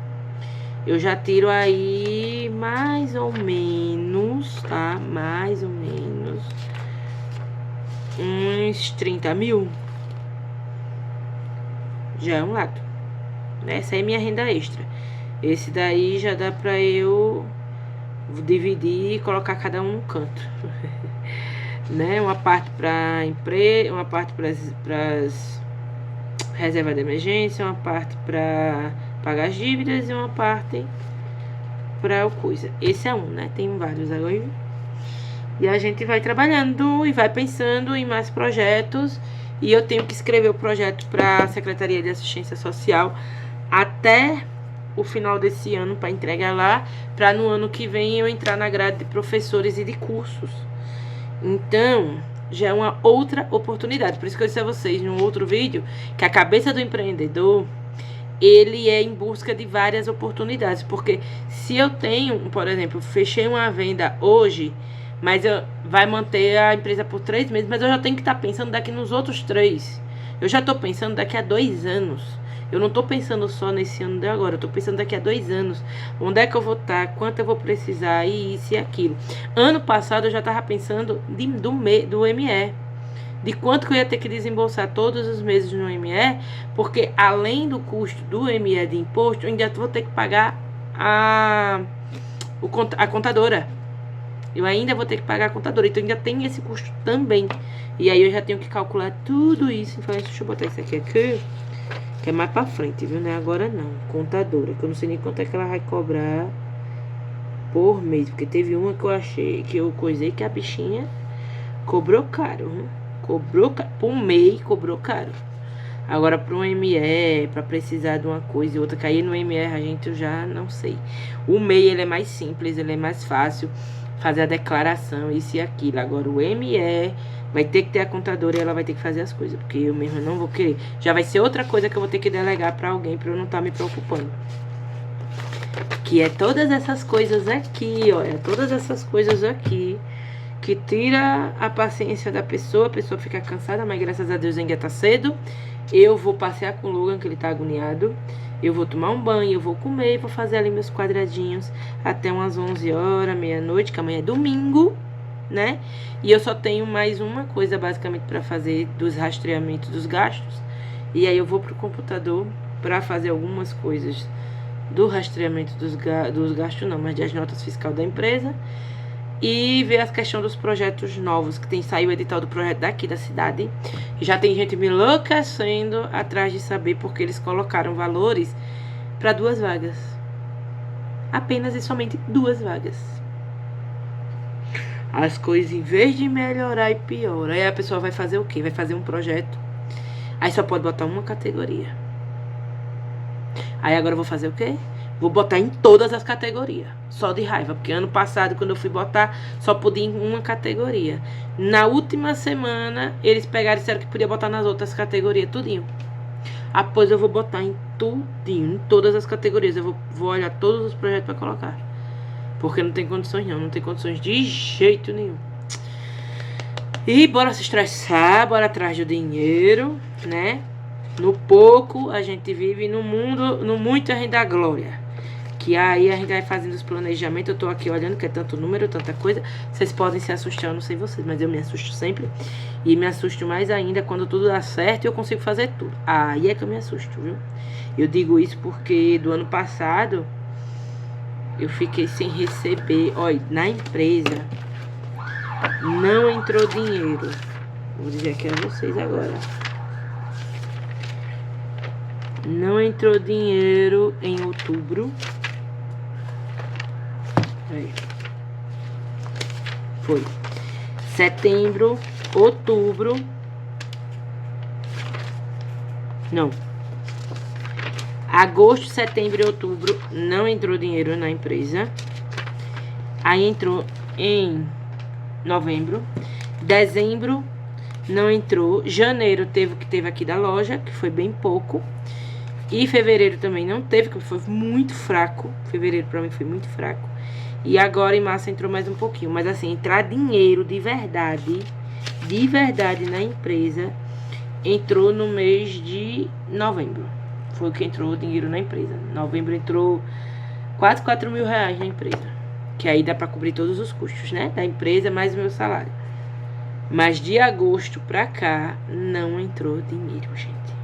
eu já tiro aí mais ou menos, tá? Mais ou menos uns 30 mil. Já é um lado. Essa aí é minha renda extra. Esse daí já dá pra eu dividir e colocar cada um no canto. Né? Uma parte pra empresa, uma parte pras reserva de emergência, uma parte pra pagar as dívidas e uma parte pra coisa. Esse é um, né? Tem vários agora. E a gente vai trabalhando e vai pensando em mais projetos. E eu tenho que escrever o projeto para a Secretaria de Assistência Social até o final desse ano para entregar lá, para no ano que vem eu entrar na grade de professores e de cursos. Então, já é uma outra oportunidade. Por isso que eu disse a vocês num outro vídeo que a cabeça do empreendedor, ele é em busca de várias oportunidades. Porque se eu tenho, por exemplo, fechei uma venda hoje, mas vai manter a empresa por 3 meses, mas eu já tenho que estar pensando daqui nos outros 3. Eu já estou pensando daqui a 2 anos. Eu não estou pensando só nesse ano de agora, eu estou pensando daqui a 2 anos. Onde é que eu vou estar, quanto eu vou precisar, e isso e aquilo. Ano passado eu já estava pensando do ME. De quanto que eu ia ter que desembolsar todos os meses no ME, porque além do custo do ME de imposto, eu ainda vou ter que pagar a contadora. Eu ainda vou ter que pagar a contadora, então ainda tem esse custo também. E aí eu já tenho que calcular tudo isso. Então, deixa eu botar isso aqui, que é mais pra frente, viu? Não é agora não. Contadora, que eu não sei nem quanto é que ela vai cobrar por mês. Porque teve uma que eu achei, que eu coisei que a bichinha cobrou caro, viu? Cobrou caro. Por mês, cobrou caro. Agora, para um ME, para precisar de uma coisa e outra, cair no ME, a gente eu já não sei. O MEI, ele é mais simples, ele é mais fácil fazer a declaração, isso e aquilo. Agora, o ME vai ter que ter a contadora e ela vai ter que fazer as coisas, porque eu mesmo não vou querer. Já vai ser outra coisa que eu vou ter que delegar para alguém, para eu não estar me preocupando. Que é todas essas coisas aqui, olha, todas essas coisas aqui, que tira a paciência da pessoa, a pessoa fica cansada, mas graças a Deus ainda tá cedo. Eu vou passear com o Logan, que ele tá agoniado. Eu vou tomar um banho, eu vou comer, vou fazer ali meus quadradinhos até umas 11 horas, meia-noite, que amanhã é domingo, né? E eu só tenho mais uma coisa, basicamente, para fazer dos rastreamentos dos gastos. E aí eu vou pro computador para fazer algumas coisas do rastreamento dos gastos, não, mas das notas fiscais da empresa. E ver a questão dos projetos novos, que tem saído o edital do projeto daqui da cidade. E já tem gente me enlouquecendo atrás de saber porque eles colocaram valores para 2 vagas. Apenas e somente 2 vagas. As coisas, em vez de melhorar, e piora. Aí a pessoa vai fazer o quê? Vai fazer um projeto. Aí só pode botar uma categoria. Aí agora eu vou fazer o quê? Vou botar em todas as categorias. Só de raiva. Porque ano passado, quando eu fui botar, só podia em uma categoria. Na última semana, eles pegaram e disseram que podia botar nas outras categorias, tudinho. Após eu vou botar em tudinho, em todas as categorias. Eu vou olhar todos os projetos pra colocar. Porque não tem condições não. Não tem condições de jeito nenhum. E bora se estressar, bora atrás do dinheiro, né? No pouco a gente vive, no mundo, no muito a gente dá glória. Que aí a gente vai fazendo os planejamentos. Eu tô aqui olhando que é tanto número, tanta coisa. Vocês podem se assustar, eu não sei vocês, mas eu me assusto sempre. E me assusto mais ainda quando tudo dá certo e eu consigo fazer tudo. Aí é que eu me assusto, viu? Eu digo isso porque do ano passado eu fiquei sem receber. Olha, na empresa não entrou dinheiro. Vou dizer aqui a vocês agora. Não entrou dinheiro em outubro. Aí. Foi setembro, outubro. Não. Agosto, setembro e outubro não entrou dinheiro na empresa. Aí entrou em novembro. Dezembro não entrou. Janeiro teve o que teve aqui da loja, que foi bem pouco. E fevereiro também não teve, que foi muito fraco. Fevereiro pra mim foi muito fraco. E agora em março entrou mais um pouquinho. Mas assim, entrar dinheiro de verdade na empresa, entrou no mês de novembro. Foi o que entrou dinheiro na empresa. Novembro entrou quase 4 mil reais na empresa. Que aí dá pra cobrir todos os custos, né? Da empresa mais o meu salário. Mas de agosto pra cá, não entrou dinheiro, gente.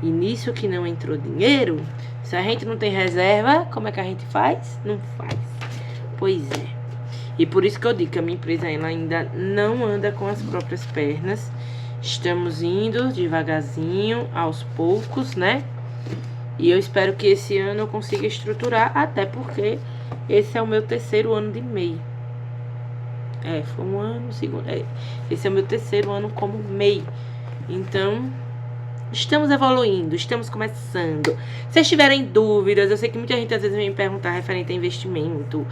E nisso que não entrou dinheiro, se a gente não tem reserva, como é que a gente faz? Não faz. Pois é. E por isso que eu digo que a minha empresa ela ainda não anda com as próprias pernas. Estamos indo devagarzinho, aos poucos, né? E eu espero que esse ano eu consiga estruturar, até porque esse é o meu 3º ano de MEI. Foi um ano, segundo. Esse é o meu terceiro ano como MEI. Então, estamos evoluindo, estamos começando. Se vocês tiverem dúvidas, eu sei que muita gente às vezes vem me perguntar referente a investimento,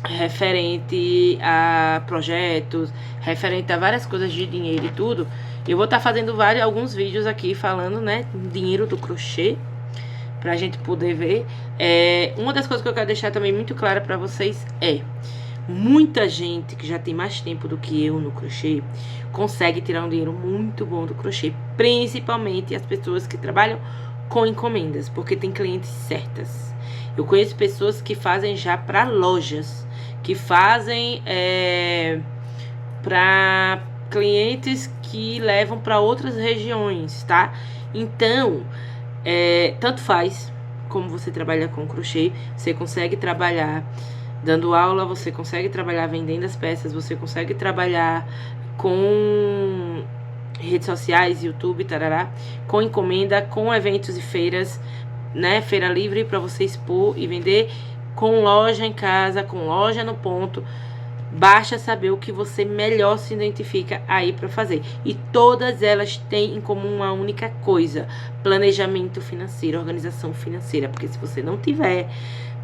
referente a projetos, referente a várias coisas de dinheiro e tudo. Eu vou estar fazendo alguns vídeos aqui falando, né, dinheiro do crochê, pra gente poder ver. Uma das coisas que eu quero deixar também muito clara pra vocês muita gente que já tem mais tempo do que eu no crochê consegue tirar um dinheiro muito bom do crochê, principalmente as pessoas que trabalham com encomendas, porque tem clientes certas. Eu conheço pessoas que fazem já para lojas, que fazem para clientes que levam para outras regiões, tá? Então, tanto faz como você trabalha com crochê, você consegue trabalhar dando aula, você consegue trabalhar vendendo as peças, você consegue trabalhar com redes sociais, YouTube, tarará, com encomenda, com eventos e feiras, né? Feira livre para você expor e vender, com loja em casa, com loja no ponto. Basta saber o que você melhor se identifica aí para fazer. E todas elas têm em comum uma única coisa: planejamento financeiro, organização financeira. Porque se você não tiver,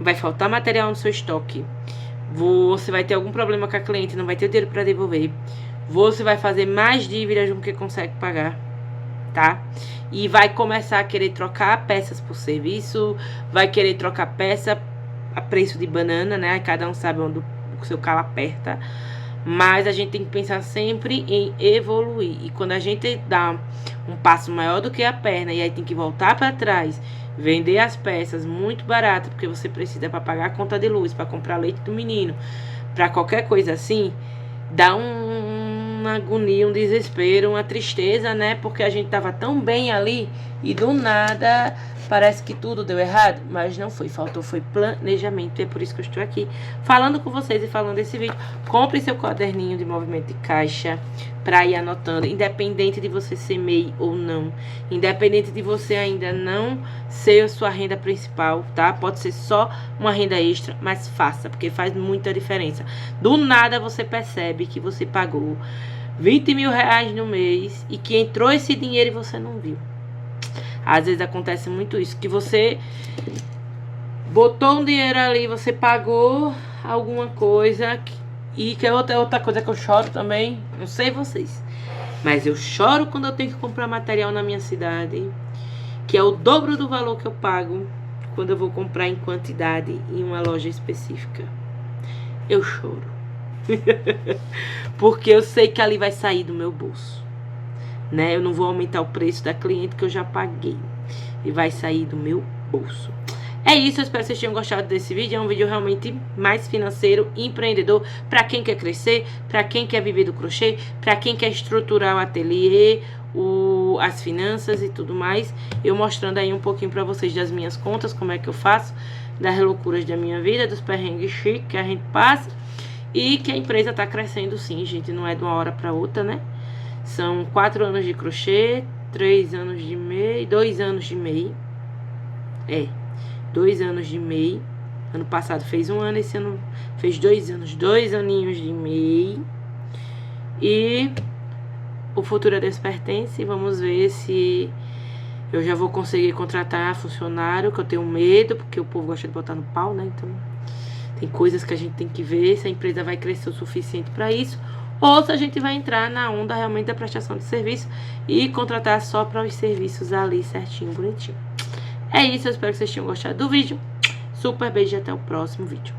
vai faltar material no seu estoque. Você vai ter algum problema com a cliente, não vai ter dinheiro para devolver. Você vai fazer mais dívidas do que consegue pagar, tá? E vai começar a querer trocar peças por serviço, vai querer trocar peça a preço de banana, né? Cada um sabe onde o seu calo aperta. Mas a gente tem que pensar sempre em evoluir. E quando a gente dá um passo maior do que a perna e aí tem que voltar para trás, vender as peças muito barato, porque você precisa para pagar a conta de luz, para comprar leite do menino, para qualquer coisa assim, dá uma agonia, um desespero, uma tristeza, né? Porque a gente tava tão bem ali e do nada parece que tudo deu errado, mas não foi, foi planejamento. E é por isso que eu estou aqui falando com vocês e falando desse vídeo. Compre seu caderninho de movimento de caixa para ir anotando, independente de você ser MEI ou não, independente de você ainda não ser a sua renda principal, tá? Pode ser só uma renda extra, mas faça, porque faz muita diferença. Do nada você percebe que você pagou 20 mil reais no mês e que entrou esse dinheiro e você não viu. Às vezes acontece muito isso, que você botou um dinheiro ali, você pagou alguma coisa, e que é outra coisa que eu choro também, não sei vocês, mas eu choro quando eu tenho que comprar material na minha cidade, que é o dobro do valor que eu pago quando eu vou comprar em quantidade em uma loja específica. Eu choro. Porque eu sei que ali vai sair do meu bolso, né? Eu não vou aumentar o preço da cliente que eu já paguei, e vai sair do meu bolso. É isso, eu espero que vocês tenham gostado desse vídeo. É um vídeo realmente mais financeiro, empreendedor, para quem quer crescer, para quem quer viver do crochê, para quem quer estruturar o ateliê, as finanças e tudo mais. Eu mostrando aí um pouquinho para vocês das minhas contas, como é que eu faço, das loucuras da minha vida, dos perrengues chiques que a gente passa, e que a empresa tá crescendo sim, gente, não é de uma hora para outra, né? São 4 anos de crochê, 3 anos de MEI, 2 anos de MEI. 2 anos de MEI. Ano passado fez 1 ano, esse ano fez 2 anos, 2 aninhos de MEI. E o futuro a Deus pertence. Vamos ver se eu já vou conseguir contratar funcionário, que eu tenho medo, porque o povo gosta de botar no pau, né? Então, tem coisas que a gente tem que ver se a empresa vai crescer o suficiente para isso, ou se a gente vai entrar na onda realmente da prestação de serviço e contratar só para os serviços ali certinho, bonitinho. É isso, eu espero que vocês tenham gostado do vídeo. Super beijo e até o próximo vídeo.